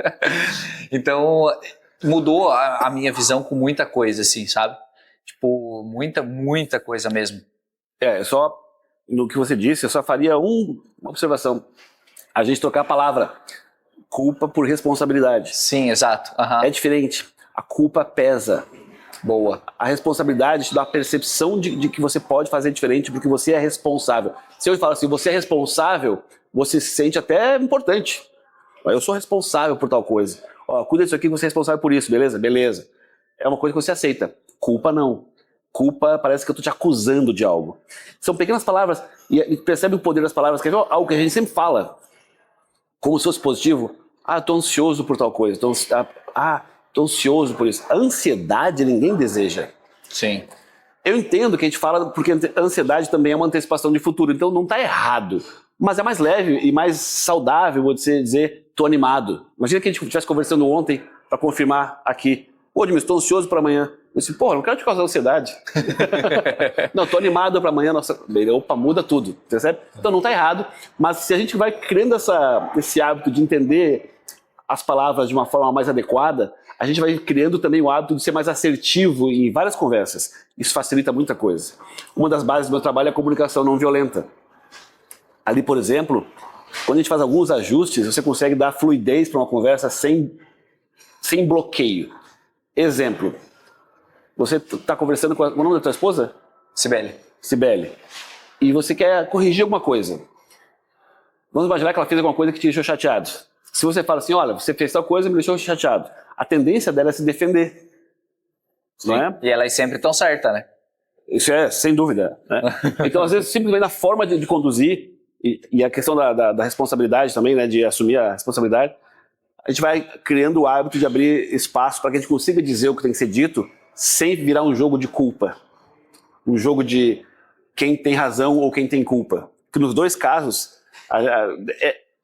Então... mudou a minha visão com muita coisa, assim, sabe? Tipo, muita coisa mesmo. Só no que você disse, eu só faria uma observação. A gente trocar a palavra culpa por responsabilidade. Sim, exato. É diferente. A culpa pesa. Boa. A responsabilidade te dá a percepção de que você pode fazer diferente porque você é responsável. Se eu falo assim, você é responsável, você se sente até importante. Eu sou responsável por tal coisa. Cuida disso aqui, você é responsável por isso, beleza? Beleza. É uma coisa que você aceita. Culpa não. Culpa parece que eu estou te acusando de algo. São pequenas palavras, e percebe o poder das palavras, que é algo que a gente sempre fala, como se fosse positivo. Eu estou ansioso por tal coisa. Estou ansioso por isso. A ansiedade ninguém deseja. Sim. Eu entendo que a gente fala, porque a ansiedade também é uma antecipação de futuro, então não está errado. Mas é mais leve e mais saudável você dizer, tô animado. Imagina que a gente estivesse conversando ontem para confirmar aqui. Edmilson, estou ansioso para amanhã. Eu disse, não quero te causar ansiedade. Não, tô animado para amanhã. Opa, muda tudo, percebe? Então não tá errado, mas se a gente vai criando esse hábito de entender as palavras de uma forma mais adequada, a gente vai criando também o hábito de ser mais assertivo em várias conversas. Isso facilita muita coisa. Uma das bases do meu trabalho é a comunicação não violenta. Ali, por exemplo, quando a gente faz alguns ajustes, você consegue dar fluidez para uma conversa sem bloqueio. Exemplo, você está conversando com o nome da tua esposa? Cibele. E você quer corrigir alguma coisa. Vamos imaginar que ela fez alguma coisa que te deixou chateado. Se você fala assim, olha, você fez tal coisa e me deixou chateado, a tendência dela é se defender. Sim. Não é? E elas sempre estão certas, né? Isso é, sem dúvida. Né? Então, às vezes, simplesmente a forma de conduzir e a questão da responsabilidade também, né, de assumir a responsabilidade, a gente vai criando o hábito de abrir espaço para que a gente consiga dizer o que tem que ser dito sem virar um jogo de culpa. Um jogo de quem tem razão ou quem tem culpa. Porque nos dois casos,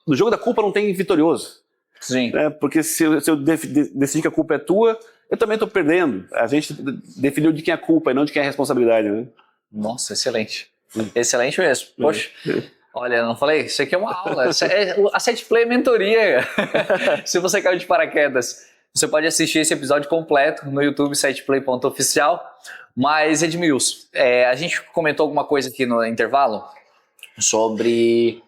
no jogo da culpa não tem vitorioso. Sim. Né? Porque se eu decidir que a culpa é tua, eu também estou perdendo. A gente definiu de quem é a culpa e não de quem é a responsabilidade. Né? Nossa, excelente. Excelente mesmo. Poxa. Olha, não falei? Isso aqui é uma aula. A Setplay é mentoria. Se você caiu de paraquedas, você pode assistir esse episódio completo no YouTube, setplay.oficial. Mas, Edmilson, a gente comentou alguma coisa aqui no intervalo sobre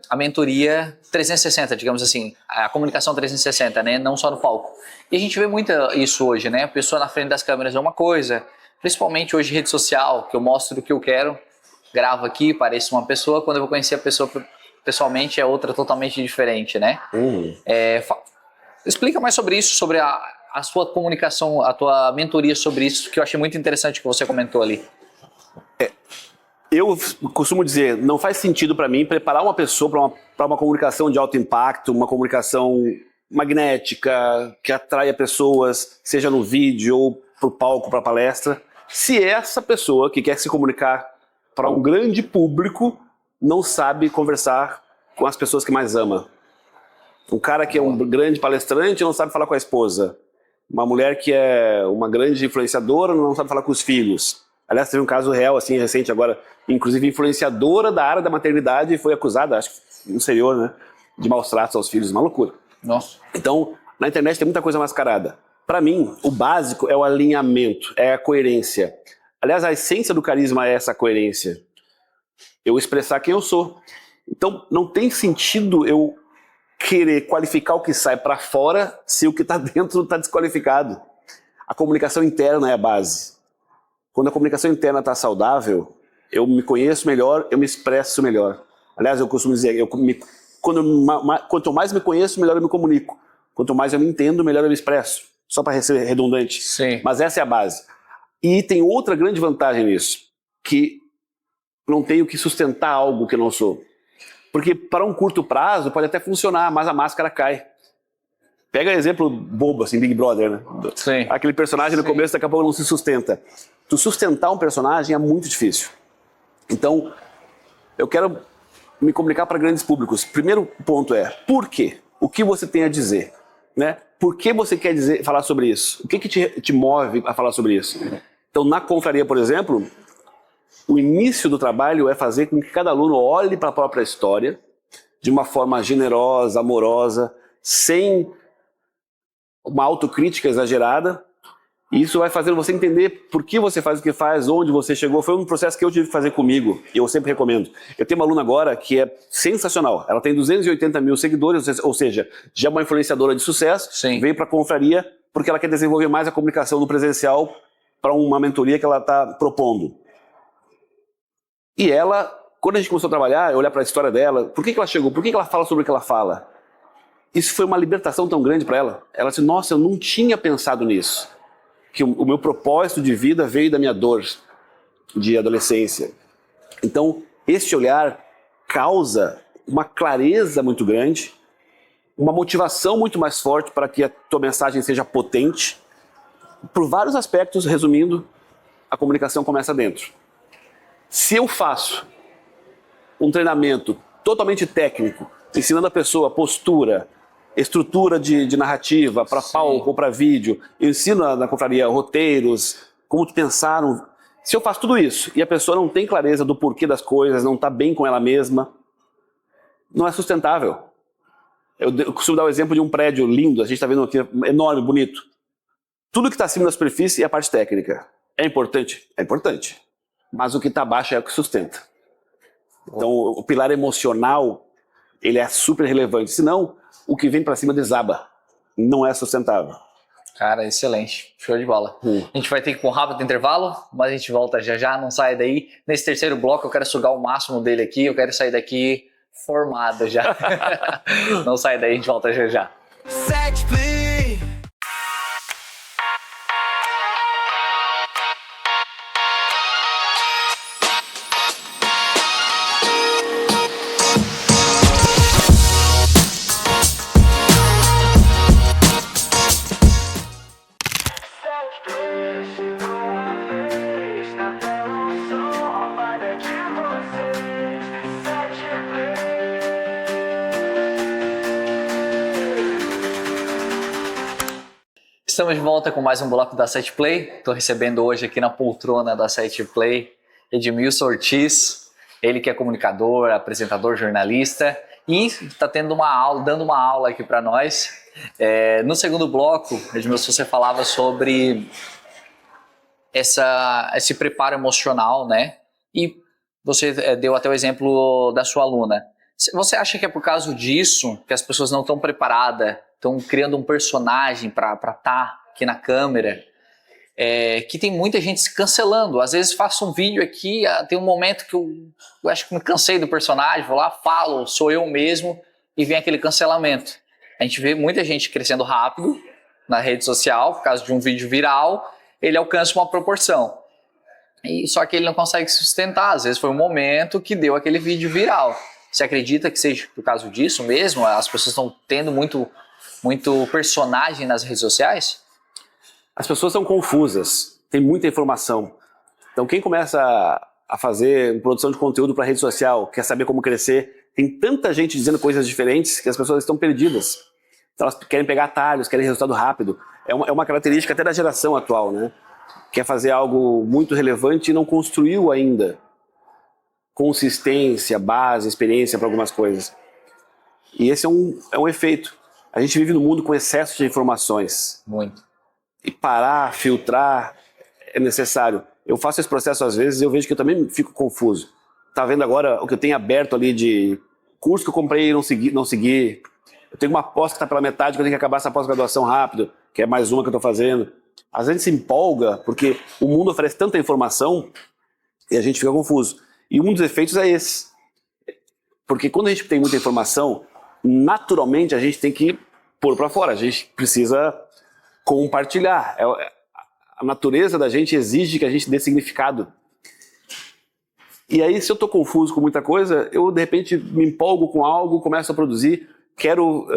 a mentoria 360, digamos assim, a comunicação 360, né? Não só no palco. E a gente vê muito isso hoje, né? A pessoa na frente das câmeras é uma coisa, principalmente hoje rede social, que eu mostro o que eu quero, gravo aqui, pareço uma pessoa, quando eu vou conhecer a pessoa pessoalmente é outra totalmente diferente, né? Explica mais sobre isso, sobre a sua comunicação, a tua mentoria sobre isso, que eu achei muito interessante que você comentou ali. Eu costumo dizer, não faz sentido para mim preparar uma pessoa para uma comunicação de alto impacto, uma comunicação magnética, que atraia pessoas, seja no vídeo ou pro palco, para palestra, se essa pessoa que quer se comunicar para um grande público não sabe conversar com as pessoas que mais ama. Um cara que é um grande palestrante não sabe falar com a esposa. Uma mulher que é uma grande influenciadora não sabe falar com os filhos. Aliás, teve um caso real, assim, recente agora, inclusive influenciadora da área da maternidade foi acusada, acho que no exterior, né, de maus tratos aos filhos, uma loucura. Nossa. Então, na internet tem muita coisa mascarada. Para mim, o básico é o alinhamento, é a coerência. Aliás, a essência do carisma é essa coerência. eu expressar quem eu sou. Então, não tem sentido eu querer qualificar o que sai para fora se o que está dentro está desqualificado. A comunicação interna é a base. Quando a comunicação interna está saudável, eu me conheço melhor, eu me expresso melhor. Aliás, eu costumo dizer, quanto mais me conheço, melhor eu me comunico. Quanto mais eu me entendo, melhor eu me expresso. Só para ser redundante. Sim. Mas essa é a base. E tem outra grande vantagem nisso, que não tenho que sustentar algo que eu não sou. Porque para um curto prazo pode até funcionar, mas a máscara cai. Pega exemplo bobo, assim, Big Brother, né? Sim. Aquele personagem no começo, daqui a pouco não se sustenta. Tu sustentar um personagem é muito difícil. Então, eu quero me comunicar para grandes públicos. Primeiro ponto é, por quê? O que você tem a dizer? Né? Por que você quer falar sobre isso? O que te move a falar sobre isso? Então, na confraria, por exemplo, o início do trabalho é fazer com que cada aluno olhe para a própria história de uma forma generosa, amorosa, sem uma autocrítica exagerada. E isso vai fazendo você entender por que você faz o que faz, onde você chegou. Foi um processo que eu tive que fazer comigo e eu sempre recomendo. Eu tenho uma aluna agora que é sensacional. Ela tem 280 mil seguidores, ou seja, já é uma influenciadora de sucesso. Sim. Veio para a confraria porque ela quer desenvolver mais a comunicação no presencial para uma mentoria que ela está propondo. E ela, quando a gente começou a trabalhar, olhar para a história dela, por que ela chegou, por que ela fala sobre o que ela fala? Isso foi uma libertação tão grande para ela. Ela disse, nossa, eu não tinha pensado nisso. Que o meu propósito de vida veio da minha dor de adolescência. Então, esse olhar causa uma clareza muito grande, uma motivação muito mais forte para que a tua mensagem seja potente. Por vários aspectos, resumindo, a comunicação começa dentro. Se eu faço um treinamento totalmente técnico, ensinando a pessoa postura, estrutura de narrativa para palco ou para vídeo, eu ensino na confraria roteiros, como pensaram. Se eu faço tudo isso e a pessoa não tem clareza do porquê das coisas, não está bem com ela mesma, não é sustentável. Eu costumo dar o exemplo de um prédio lindo, a gente está vendo aqui, enorme, bonito. Tudo que está acima da superfície é a parte técnica. É importante? É importante. Mas o que está abaixo é o que sustenta. Então, o pilar emocional, ele é super relevante. Senão, o que vem para cima desaba. Não é sustentável. Cara, excelente. Show de bola. A gente vai ter que ir com um rápido intervalo, mas a gente volta já já, não sai daí. Nesse terceiro bloco, eu quero sugar o máximo dele aqui, eu quero sair daqui formado já. Não sai daí, a gente volta já já. Estamos de volta com mais um bloco da Set Play. Estou recebendo hoje aqui na poltrona da Set Play Edmilson Ortiz, ele que é comunicador, apresentador, jornalista e está dando uma aula aqui para nós. No segundo bloco, Edmilson, você falava sobre esse preparo emocional, né? E você deu até o exemplo da sua aluna. Você acha que é por causa disso que as pessoas não estão preparadas, estão criando um personagem para estar aqui na câmera, que tem muita gente se cancelando? Às vezes faço um vídeo aqui, tem um momento que eu acho que me cansei do personagem, vou lá, falo, sou eu mesmo, e vem aquele cancelamento. A gente vê muita gente crescendo rápido na rede social, por causa de um vídeo viral, ele alcança uma proporção. Só que ele não consegue sustentar, às vezes foi um momento que deu aquele vídeo viral. Você acredita que seja por causa disso mesmo? As pessoas estão tendo muito personagem nas redes sociais? As pessoas são confusas, tem muita informação. Então quem começa a fazer produção de conteúdo para rede social, quer saber como crescer, tem tanta gente dizendo coisas diferentes que as pessoas estão perdidas. Então elas querem pegar atalhos, querem resultado rápido. É uma característica até da geração atual, né? Quer fazer algo muito relevante e não construiu ainda consistência, base, experiência para algumas coisas. E esse é um efeito. A gente vive num mundo com excesso de informações. Muito. E parar, filtrar é necessário. Eu faço esse processo às vezes e eu vejo que eu também fico confuso. tá vendo agora o que eu tenho aberto ali de curso que eu comprei e não segui. Eu tenho uma pós que está pela metade, que eu tenho que acabar essa pós-graduação rápido, que é mais uma que eu estou fazendo. Às vezes se empolga, porque o mundo oferece tanta informação e a gente fica confuso. E um dos efeitos é esse. Porque quando a gente tem muita informação, naturalmente a gente tem que pôr para fora, a gente precisa compartilhar. A natureza da gente exige que a gente dê significado. E aí, se eu estou confuso com muita coisa, eu de repente me empolgo com algo, começo a produzir, quero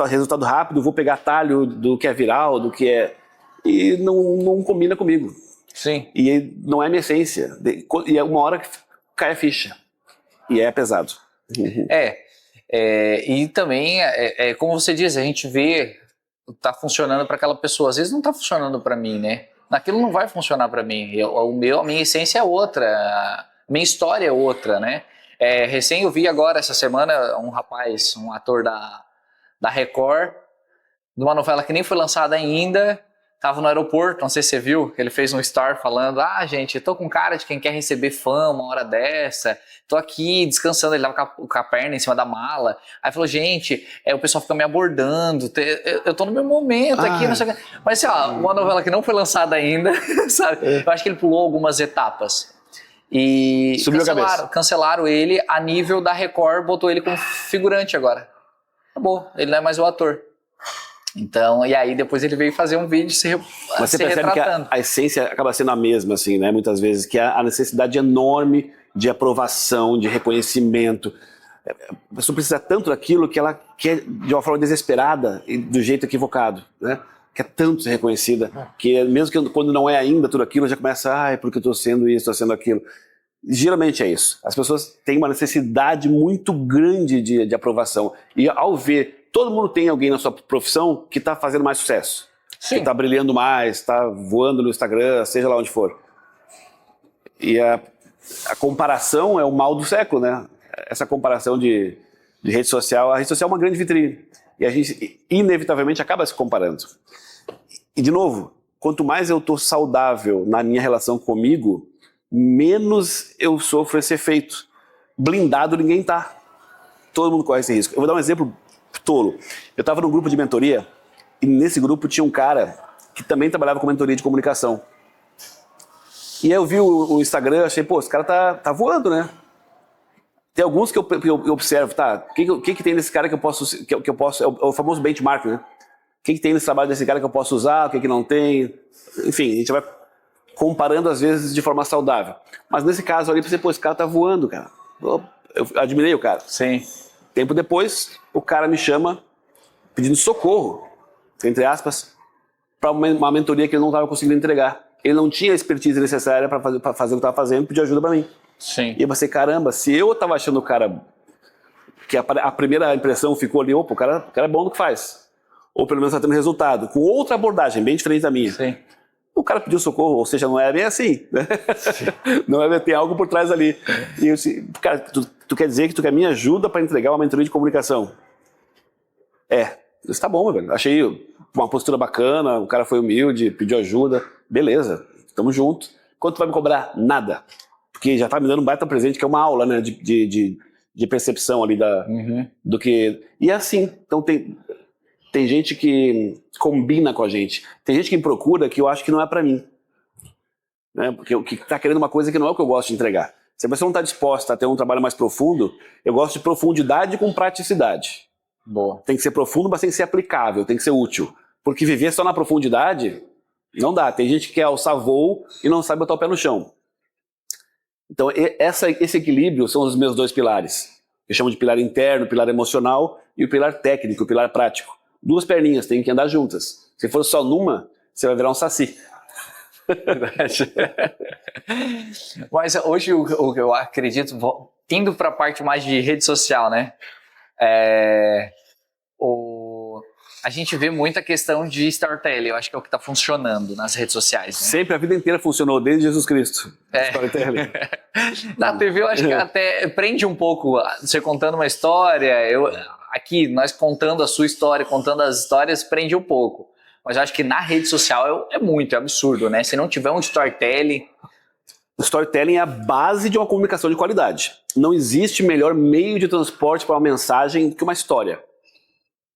resultado rápido, vou pegar atalho do que é viral, do que é... E não combina comigo. Sim. E não é minha essência. E é uma hora que cai a ficha. E é pesado. E também, como você diz, a gente vê, tá funcionando para aquela pessoa, às vezes não tá funcionando para mim, né? Aquilo não vai funcionar para mim, a minha essência é outra, a minha história é outra, né? Recém eu vi agora, essa semana, um rapaz, um ator da Record, de uma novela que nem foi lançada ainda, tava no aeroporto, não sei se você viu, ele fez um story falando, gente, eu tô com cara de quem quer receber fama uma hora dessa, tô aqui descansando, ele tava com a perna em cima da mala, aí falou, gente, o pessoal fica me abordando, eu tô no meu momento aqui, não sei o que. Mas assim, uma novela que não foi lançada ainda, sabe, eu acho que ele pulou algumas etapas. E cancelaram ele a nível da Record, botou ele como figurante agora. Acabou, ele não é mais o ator. Então, e aí depois ele veio fazer um vídeo Mas você percebe retratando. Que a essência acaba sendo a mesma, assim, né? Muitas vezes, que a necessidade enorme de aprovação, de reconhecimento. A pessoa precisa tanto daquilo que ela quer de uma forma desesperada e do jeito equivocado, né? Quer tanto ser reconhecida, que mesmo que quando não é ainda tudo aquilo, já começa, é porque eu estou sendo isso, estou sendo aquilo. Geralmente é isso. As pessoas têm uma necessidade muito grande de aprovação. E ao ver... Todo mundo tem alguém na sua profissão que está fazendo mais sucesso. Sim. Que está brilhando mais, está voando no Instagram, seja lá onde for. E a comparação é o mal do século, né? Essa comparação de rede social. A rede social é uma grande vitrine. E a gente, inevitavelmente, acaba se comparando. E, de novo, quanto mais eu estou saudável na minha relação comigo, menos eu sofro esse efeito. Blindado ninguém está. Todo mundo corre esse risco. Eu vou dar um exemplo tolo. Eu estava num grupo de mentoria e nesse grupo tinha um cara que também trabalhava com mentoria de comunicação. E aí eu vi o Instagram, achei, esse cara tá voando, né? Tem alguns que eu observo, o que tem nesse cara que eu posso é o famoso benchmark, né? O que tem nesse trabalho desse cara que eu posso usar, o que não tem. Enfim, a gente vai comparando às vezes de forma saudável. Mas nesse caso ali, esse cara tá voando, cara. Eu admirei o cara. Sim. Tempo depois, o cara me chama pedindo socorro, entre aspas, para uma mentoria que ele não estava conseguindo entregar. Ele não tinha a expertise necessária para fazer o que estava fazendo, pediu ajuda para mim. Sim. E eu pensei, caramba, se eu estava achando o cara, que a primeira impressão ficou ali, o cara é bom no que faz. Ou pelo menos está tendo resultado, com outra abordagem, bem diferente da minha. Sim. O cara pediu socorro, ou seja, não é bem assim, né? Não é, tem algo por trás ali. E eu disse, cara, tu quer dizer que tu quer minha ajuda para entregar uma mentoria de comunicação? Tá bom, meu velho. Achei uma postura bacana, o cara foi humilde, pediu ajuda, beleza, tamo junto. Quanto vai me cobrar? Nada. Porque já tá me dando um baita presente, que é uma aula, né, de percepção ali do que... E é assim, então tem gente que combina com a gente. Tem gente que me procura que eu acho que não é pra mim. Né? Porque que tá querendo uma coisa que não é o que eu gosto de entregar. Se a pessoa não tá disposta a ter um trabalho mais profundo, eu gosto de profundidade com praticidade. Boa. Tem que ser profundo, mas tem que ser aplicável, tem que ser útil. Porque viver só na profundidade não dá. Tem gente que quer alçar voo e não sabe botar o pé no chão. Então esse equilíbrio são os meus dois pilares. Eu chamo de pilar interno, pilar emocional e o pilar técnico, o pilar prático. Duas perninhas, tem que andar juntas. Se for só numa, você vai virar um saci. Verdade. Mas hoje o que eu acredito, indo para a parte mais de rede social, né? A gente vê muita questão de storytelling, eu acho que é o que está funcionando nas redes sociais. Né? Sempre, a vida inteira funcionou, desde Jesus Cristo. Storytelling. Na TV eu acho que até prende um pouco, você contando uma história, aqui nós contando a sua história, contando as histórias, prende um pouco. Mas eu acho que na rede social é absurdo, né? Se não tiver um storytelling, O storytelling é a base de uma comunicação de qualidade. Não existe melhor meio de transporte para uma mensagem que uma história.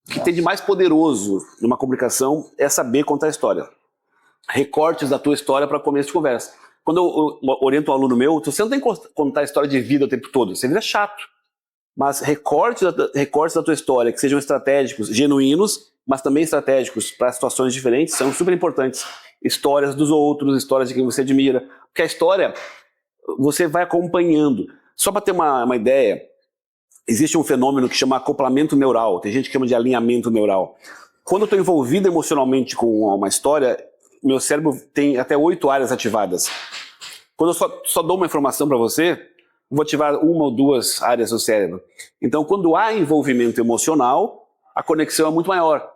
O que tem de mais poderoso numa comunicação é saber contar a história. Recortes da tua história para começo de conversa. Quando eu oriento um aluno meu, você não tem que contar a história de vida o tempo todo, você vira chato. Mas recortes da tua história que sejam estratégicos, genuínos, mas também estratégicos para situações diferentes, são super importantes. Histórias dos outros, histórias de quem você admira. Porque a história, você vai acompanhando. Só para ter uma ideia, existe um fenômeno que chama acoplamento neural. Tem gente que chama de alinhamento neural. Quando eu estou envolvido emocionalmente com uma história, meu cérebro tem até 8 áreas ativadas. Quando eu só dou uma informação para você, vou ativar 1 ou 2 áreas do cérebro. Então, quando há envolvimento emocional, a conexão é muito maior.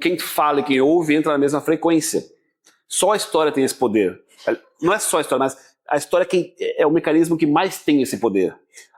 Quem fala e quem ouve entra na mesma frequência. Só a história tem esse poder. Não é só a história, mas a história é o mecanismo que mais tem esse poder.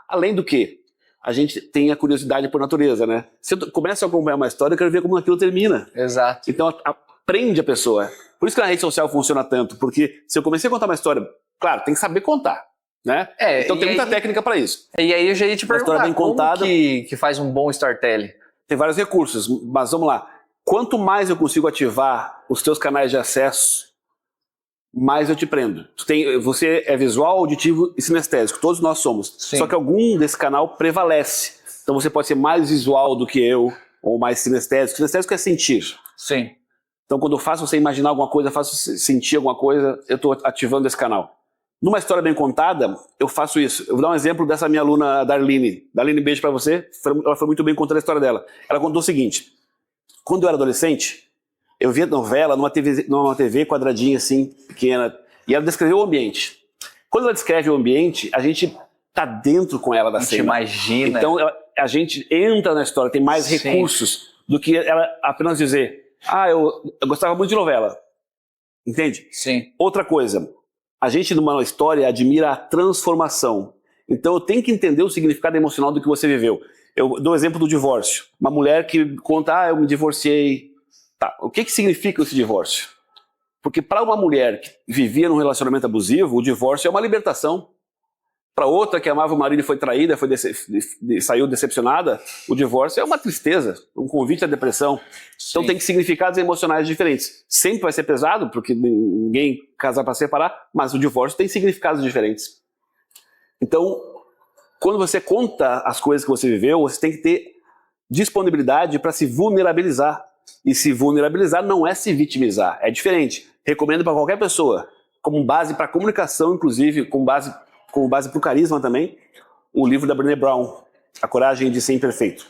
Além do que, a gente tem a curiosidade por natureza, né? Se eu começo a acompanhar uma história, eu quero ver como aquilo termina. Exato. Então, aprende a pessoa. Por isso que a rede social funciona tanto, porque se eu comecei a contar uma história, claro, tem que saber contar, né? Então tem muita técnica para isso. E aí eu já ia te perguntar, bem contada, como que faz um bom storytelling? Tem vários recursos, mas vamos lá. Quanto mais eu consigo ativar os teus canais de acesso, mais eu te prendo. Você é visual, auditivo e sinestésico, todos nós somos. Sim. Só que algum desse canal prevalece. Então você pode ser mais visual do que eu, ou mais sinestésico. Sinestésico é sentir. Sim. Então quando eu faço você imaginar alguma coisa, faço sentir alguma coisa, eu estou ativando esse canal. Numa história bem contada, eu faço isso. Eu vou dar um exemplo dessa minha aluna, Darlene. Darlene, beijo pra você. Ela foi muito bem contando a história dela. Ela contou o seguinte. Quando eu era adolescente, eu via novela numa TV quadradinha assim, pequena, e ela descreveu o ambiente. Quando ela descreve o ambiente, a gente tá dentro com ela da cena. Imagina. Então a gente entra na história, tem mais recursos do que ela apenas dizer, eu gostava muito de novela. Entende? Sim. Outra coisa, a gente numa história admira a transformação. Então eu tenho que entender o significado emocional do que você viveu. Eu dou o exemplo do divórcio. Uma mulher que conta, eu me divorciei. Tá, o que significa esse divórcio? Porque para uma mulher que vivia num relacionamento abusivo, o divórcio é uma libertação. Para outra que amava o marido e foi traída, saiu decepcionada, o divórcio é uma tristeza, um convite à depressão. Sim. Então tem significados emocionais diferentes. Sempre vai ser pesado, porque ninguém casa para separar, mas o divórcio tem significados diferentes. Então, quando você conta as coisas que você viveu, você tem que ter disponibilidade para se vulnerabilizar. E se vulnerabilizar não é se vitimizar, é diferente. Recomendo para qualquer pessoa, como base para comunicação, inclusive, como base para o carisma também, o livro da Brené Brown, A Coragem de Ser Imperfeito.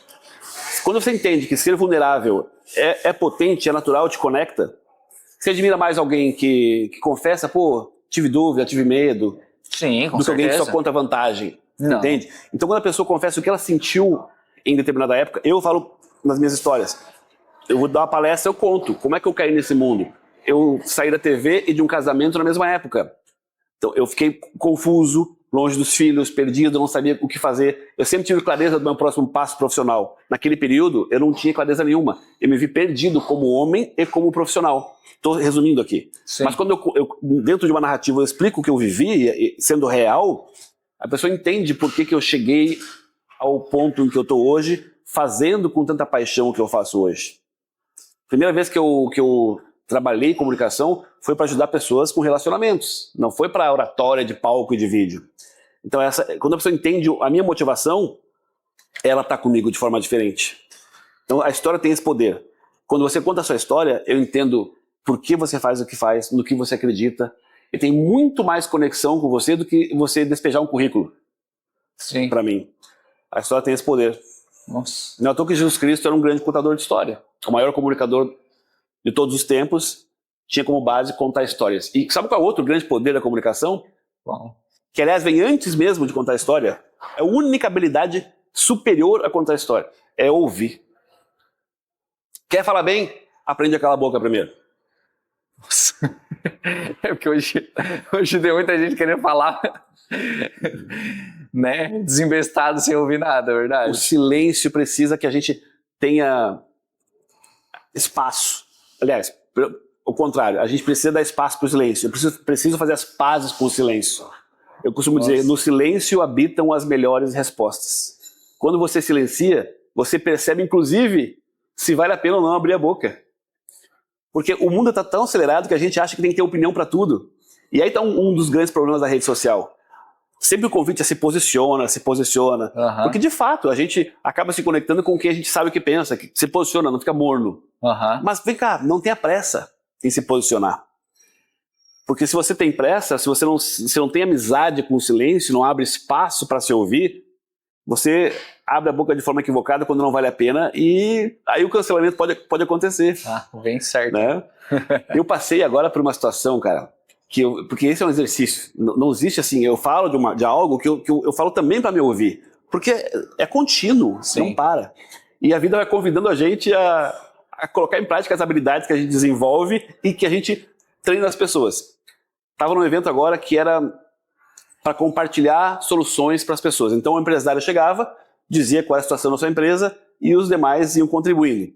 Quando você entende que ser vulnerável é potente, é natural, te conecta, você admira mais alguém que confessa, tive dúvida, tive medo, sim, com do que alguém certeza. que só conta vantagem. Não. Entende? Então quando a pessoa confessa o que ela sentiu em determinada época, eu falo nas minhas histórias. Eu vou dar uma palestra, eu conto como é que eu caí nesse mundo. Eu saí da TV e de um casamento na mesma época. Então eu fiquei confuso, longe dos filhos, perdido, não sabia o que fazer. Eu sempre tive clareza do meu próximo passo profissional. Naquele período eu não tinha clareza nenhuma. Eu me vi perdido como homem e como profissional. Estou resumindo aqui. Sim. Mas quando eu dentro de uma narrativa eu explico o que eu vivi, sendo real, a pessoa entende por que eu cheguei ao ponto em que eu estou hoje, fazendo com tanta paixão o que eu faço hoje. Primeira vez que eu trabalhei em comunicação foi para ajudar pessoas com relacionamentos. Não foi para oratória de palco e de vídeo. Então, quando a pessoa entende a minha motivação, ela está comigo de forma diferente. Então, a história tem esse poder. Quando você conta a sua história, eu entendo por que você faz o que faz, no que você acredita. E tem muito mais conexão com você do que você despejar um currículo. Sim. Para mim. A história tem esse poder. Nossa. Não é à toa que Jesus Cristo era um grande contador de história. O maior comunicador de todos os tempos, tinha como base contar histórias. E sabe qual é o outro grande poder da comunicação? Bom. Que aliás vem antes mesmo de contar a história. É a única habilidade superior a contar a história. É ouvir. Quer falar bem? Aprende a calar a boca primeiro. Nossa. É porque hoje tem muita gente querendo falar, né? Desembestado sem ouvir nada, é verdade. O silêncio precisa que a gente tenha espaço. Aliás, o contrário, a gente precisa dar espaço para o silêncio. Eu preciso fazer as pazes com o silêncio. Eu costumo dizer, no silêncio habitam as melhores respostas. Quando você silencia, você percebe, inclusive, se vale a pena ou não abrir a boca. Porque o mundo está tão acelerado que a gente acha que tem que ter opinião para tudo. E aí está um dos grandes problemas da rede social. Sempre o convite é se posiciona. Porque, de fato, a gente acaba se conectando com quem a gente sabe o que pensa, que se posiciona, não fica morno. Mas vem cá, não tenha pressa em se posicionar. Porque se você tem pressa, se você não tem amizade com o silêncio, não abre espaço para se ouvir, você abre a boca de forma equivocada quando não vale a pena e aí o cancelamento pode acontecer. Bem certo. Né? Eu passei agora por uma situação, cara, porque esse é um exercício. Não existe assim, eu falo de algo que eu falo também para me ouvir. Porque é contínuo, não para. E a vida vai convidando a gente a colocar em prática as habilidades que a gente desenvolve e que a gente treina nas pessoas. Estava num evento agora que era para compartilhar soluções para as pessoas. Então o empresário chegava, dizia qual era a situação da sua empresa e os demais iam contribuindo.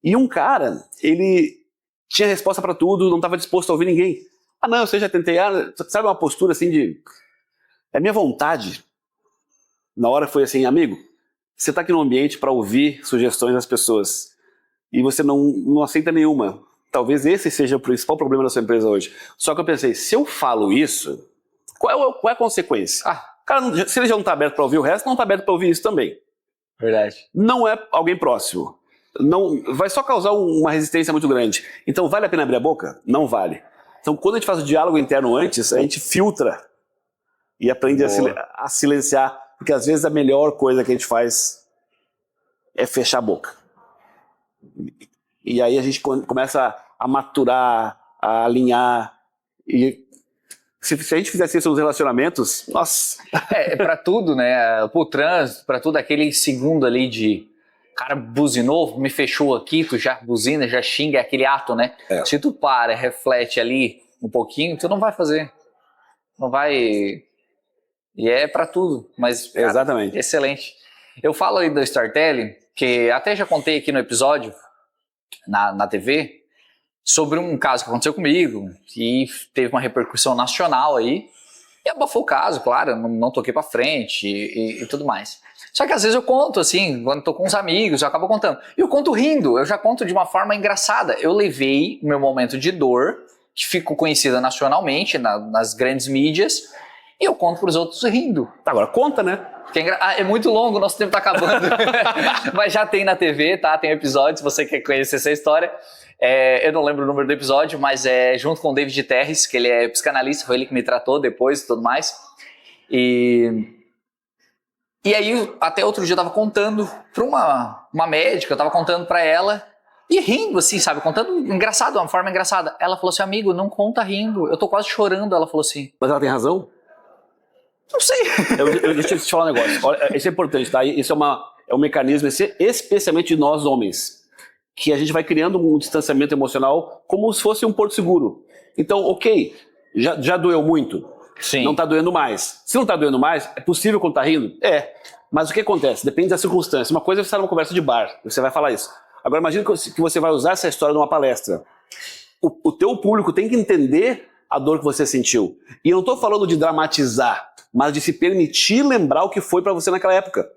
E um cara, ele tinha resposta para tudo, não estava disposto a ouvir ninguém. Não, eu já tentei. Sabe uma postura assim de... É minha vontade. Na hora foi assim, amigo, você está aqui no ambiente para ouvir sugestões das pessoas e você não aceita nenhuma. Talvez esse seja o principal problema da sua empresa hoje. Só que eu pensei, se eu falo isso, qual é a consequência? Cara, se ele já não está aberto para ouvir o resto, não está aberto para ouvir isso também. Verdade. Não é alguém próximo. Não, vai só causar uma resistência muito grande. Então, vale a pena abrir a boca? Não vale. Então, quando a gente faz o diálogo interno antes, a gente filtra e aprende a silenciar. Porque às vezes a melhor coisa que a gente faz é fechar a boca. E aí a gente começa a maturar, a alinhar. E se a gente fizesse isso nos relacionamentos, nossa. Pra tudo, né? Pro trânsito, pra tudo, aquele segundo ali de cara buzinou, me fechou aqui, tu já buzina, já xinga, é aquele ato, né? Se tu para, reflete ali um pouquinho, tu não vai fazer. Não vai... E é pra tudo, mas... Cara, exatamente. Excelente. Eu falo aí do Storytelling, que até já contei aqui no episódio, na TV, sobre um caso que aconteceu comigo, que teve uma repercussão nacional aí, e abafou o caso, claro, não toquei pra frente e tudo mais. Só que às vezes eu conto assim, quando tô com uns amigos, eu acabo contando. E eu conto rindo, eu já conto de uma forma engraçada. Eu levei o meu momento de dor, que ficou conhecida nacionalmente, nas grandes mídias, e eu conto pros outros rindo. Agora conta, né? É muito longo, nosso tempo tá acabando. Mas já tem na TV, tá? Tem episódios, se você quer conhecer essa história. Eu não lembro o número do episódio, mas é junto com o David Terres, que ele é psicanalista, foi ele que me tratou depois e tudo mais. E aí, até outro dia eu tava contando pra uma médica, eu tava contando pra ela, e rindo assim, sabe? Contando engraçado, uma forma engraçada. Ela falou assim, amigo, não conta rindo, eu tô quase chorando. Ela falou assim. Mas ela tem razão? Não sei. Deixa eu te falar um negócio. Olha, isso é importante, tá? Isso é um mecanismo, especialmente de nós homens, que a gente vai criando um distanciamento emocional como se fosse um porto seguro. Então, ok, já doeu muito. Sim. Não tá doendo mais. Se não tá doendo mais, é possível quando tá rindo? Mas o que acontece? Depende da circunstância. Uma coisa é você estar numa conversa de bar, você vai falar isso. Agora imagina que você vai usar essa história numa palestra. O teu público tem que entender a dor que você sentiu. E eu não tô falando de dramatizar, mas de se permitir lembrar o que foi para você naquela época.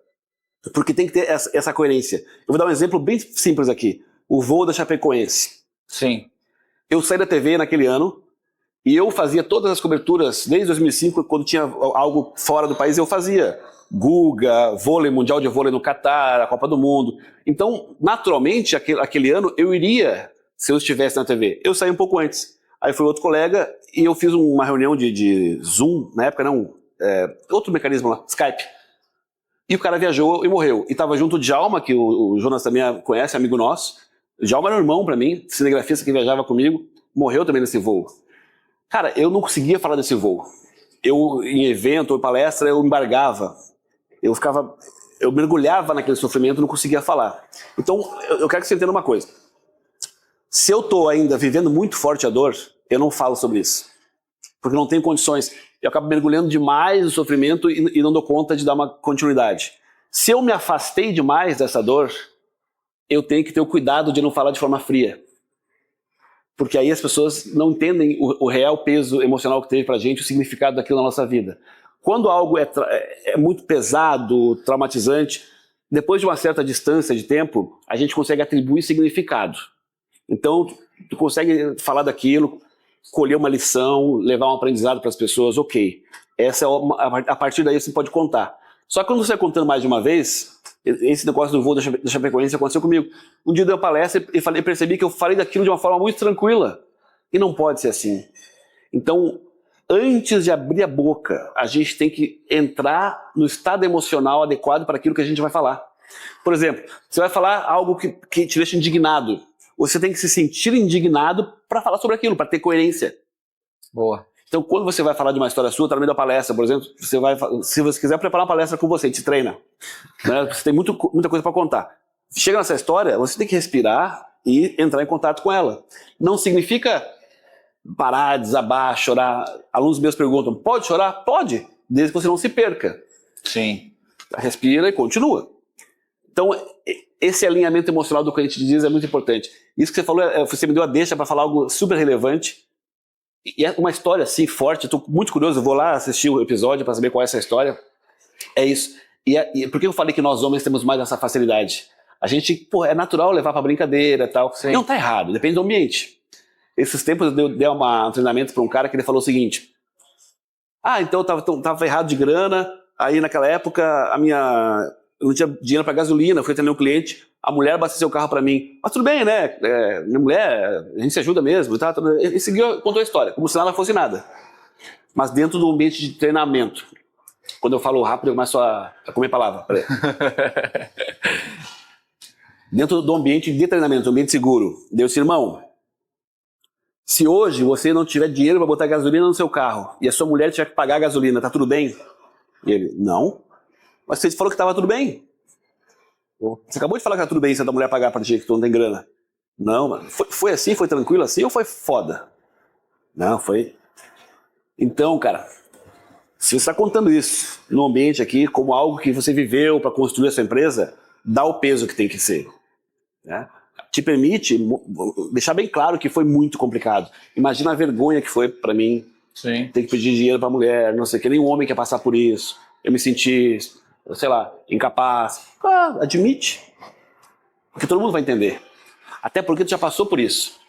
Porque tem que ter essa coerência. Eu vou dar um exemplo bem simples aqui. O voo da Chapecoense. Sim. Eu saí da TV naquele ano e eu fazia todas as coberturas, desde 2005, quando tinha algo fora do país, eu fazia. Guga, vôlei, Mundial de Vôlei no Catar, a Copa do Mundo. Então, naturalmente, aquele ano eu iria, se eu estivesse na TV. Eu saí um pouco antes. Aí foi outro colega e eu fiz uma reunião de Zoom, na época não, outro mecanismo lá, Skype. E o cara viajou e morreu. E tava junto o Djalma, que o Jonas também conhece, amigo nosso. O Djalma era um irmão pra mim, cinegrafista que viajava comigo, morreu também nesse voo. Cara, eu não conseguia falar desse voo. Eu, em evento ou palestra, eu embargava. Eu mergulhava naquele sofrimento e não conseguia falar. Então, eu quero que você entenda uma coisa. Se eu tô ainda vivendo muito forte a dor, eu não falo sobre isso. Porque não tenho condições. Eu acabo mergulhando demais no sofrimento e não dou conta de dar uma continuidade. Se eu me afastei demais dessa dor, eu tenho que ter o cuidado de não falar de forma fria. Porque aí as pessoas não entendem o real peso emocional que teve pra gente, o significado daquilo na nossa vida. Quando algo é muito pesado, traumatizante, depois de uma certa distância de tempo, a gente consegue atribuir significado. Então, tu consegue falar daquilo, colher uma lição, levar um aprendizado para as pessoas, ok. A partir daí você pode contar. Só que quando você vai contando mais de uma vez, esse negócio do voo da Chapecoense aconteceu comigo. Um dia eu dei uma palestra e percebi que eu falei daquilo de uma forma muito tranquila. E não pode ser assim. Então, antes de abrir a boca, a gente tem que entrar no estado emocional adequado para aquilo que a gente vai falar. Por exemplo, você vai falar algo que te deixa indignado. Você tem que se sentir indignado para falar sobre aquilo, para ter coerência. Boa. Então, quando você vai falar de uma história sua, tá no meio da palestra, por exemplo, se você quiser preparar uma palestra com você, te treina. Né? Você tem muita coisa para contar. Chega nessa história, você tem que respirar e entrar em contato com ela. Não significa parar, desabar, chorar. Alunos meus perguntam, pode chorar? Pode, desde que você não se perca. Sim. Respira e continua. Então, esse alinhamento emocional do que a gente diz é muito importante. Isso que você falou, você me deu a deixa para falar algo super relevante. E é uma história assim forte, estou muito curioso, vou lá assistir o episódio para saber qual é essa história. É isso. E por que eu falei que nós homens temos mais essa facilidade? A gente, é natural levar para brincadeira e tal. Sim. Não tá errado, depende do ambiente. Esses tempos eu dei um treinamento para um cara que ele falou o seguinte: então eu tava errado de grana, aí naquela época eu não tinha dinheiro para gasolina, fui atender um cliente, a mulher abasteceu o carro para mim. Mas tudo bem, né? Minha mulher, a gente se ajuda mesmo. Tá? Ele seguiu, contou a história, como se nada fosse nada. Mas dentro do ambiente de treinamento, quando eu falo rápido, eu começo a comer palavra. Dentro do ambiente de treinamento, ambiente seguro, Deus disse, irmão, se hoje você não tiver dinheiro para botar gasolina no seu carro e a sua mulher tiver que pagar a gasolina, tá tudo bem? E ele, não. Mas você falou que estava tudo bem. Você acabou de falar que tá tudo bem se a tua mulher pagar pra ti que tu não tem grana. Não, mano. Foi assim? Foi tranquilo assim ou foi foda? Não, foi... Então, cara, se você está contando isso no ambiente aqui como algo que você viveu para construir a sua empresa, dá o peso que tem que ser. Né? Te permite deixar bem claro que foi muito complicado. Imagina a vergonha que foi para mim. Sim. Ter que pedir dinheiro pra mulher, não sei o que, nenhum homem quer passar por isso. Eu me senti, sei lá, incapaz. Admite. Porque todo mundo vai entender. Até porque tu já passou por isso.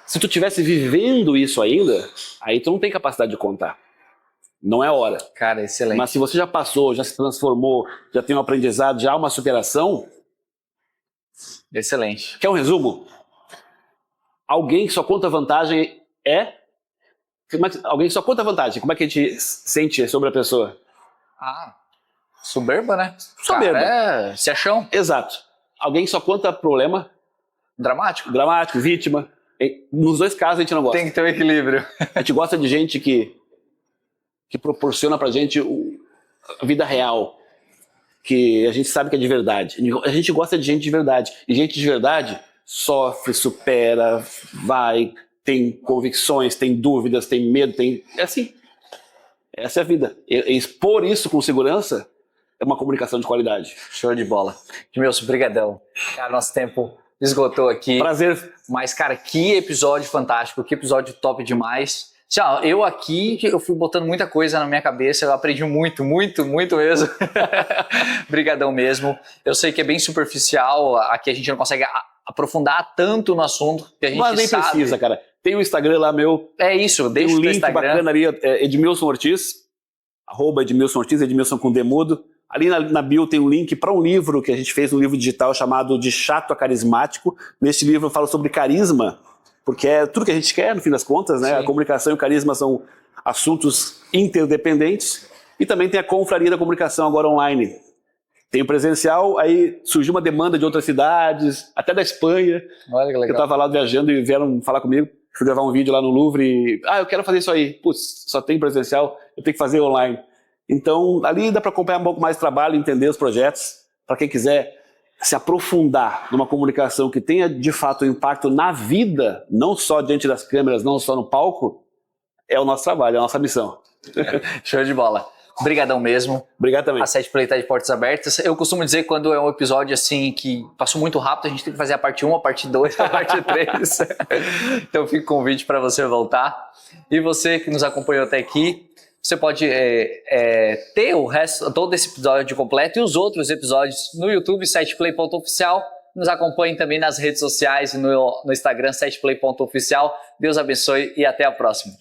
Se tu estivesse vivendo isso ainda, aí tu não tem capacidade de contar. Não é hora. Cara, excelente. Mas se você já passou, já se transformou, já tem um aprendizado, já há uma superação... Excelente. Quer um resumo? Alguém que só conta vantagem alguém que só conta vantagem. Como é que a gente sente sobre a pessoa? Soberba, né? Soberba. Cara, se acham. Exato. Alguém que só conta problema. Dramático. Dramático, vítima. Nos dois casos a gente não gosta. Tem que ter um equilíbrio. A gente gosta de gente que proporciona pra gente a vida real. Que a gente sabe que é de verdade. A gente gosta de gente de verdade. E gente de verdade sofre, supera, tem convicções, tem dúvidas, tem medo, é assim. Essa é a vida. E expor isso com segurança é uma comunicação de qualidade. Show de bola. Edmilson, brigadão. Cara, nosso tempo esgotou aqui. Prazer. Mas, cara, que episódio fantástico, que episódio top demais. Eu fui botando muita coisa na minha cabeça, eu aprendi muito mesmo. Brigadão mesmo. Eu sei que é bem superficial, aqui a gente não consegue aprofundar tanto no assunto que a gente Mas nem sabe. Precisa, cara. Tem o Instagram lá meu. É isso, deixa um o link Instagram. Bacana ali, Edmilson Ortiz, @EdmilsonOrtiz, Edmilson com Demudo. Ali na bio tem um link para um livro que a gente fez, um livro digital chamado De Chato a Carismático. Neste livro eu falo sobre carisma, porque é tudo que a gente quer, no fim das contas, né? Sim. A comunicação e o carisma são assuntos interdependentes. E também tem a Confraria da Comunicação agora online. Tem o presencial, aí surgiu uma demanda de outras cidades, até da Espanha. Olha que legal. Eu estava lá viajando e vieram falar comigo. Fui gravar um vídeo lá no Louvre e... eu quero fazer isso aí. Putz, só tem presencial, eu tenho que fazer online. Então, ali dá para acompanhar um pouco mais o trabalho, entender os projetos. Para quem quiser se aprofundar numa comunicação que tenha, de fato, impacto na vida, não só diante das câmeras, não só no palco, é o nosso trabalho, é a nossa missão. Show de bola. Brigadão mesmo. Obrigado também. A Setplay tá de portas abertas. Eu costumo dizer que quando é um episódio assim que passou muito rápido, a gente tem que fazer a parte 1, a parte 2, a parte 3. Então fica o convite para você voltar. E você que nos acompanhou até aqui, você pode ter o resto, todo esse episódio completo e os outros episódios no YouTube, setplay.oficial. Nos acompanhe também nas redes sociais e no Instagram, setplay.oficial. Deus abençoe e até a próxima.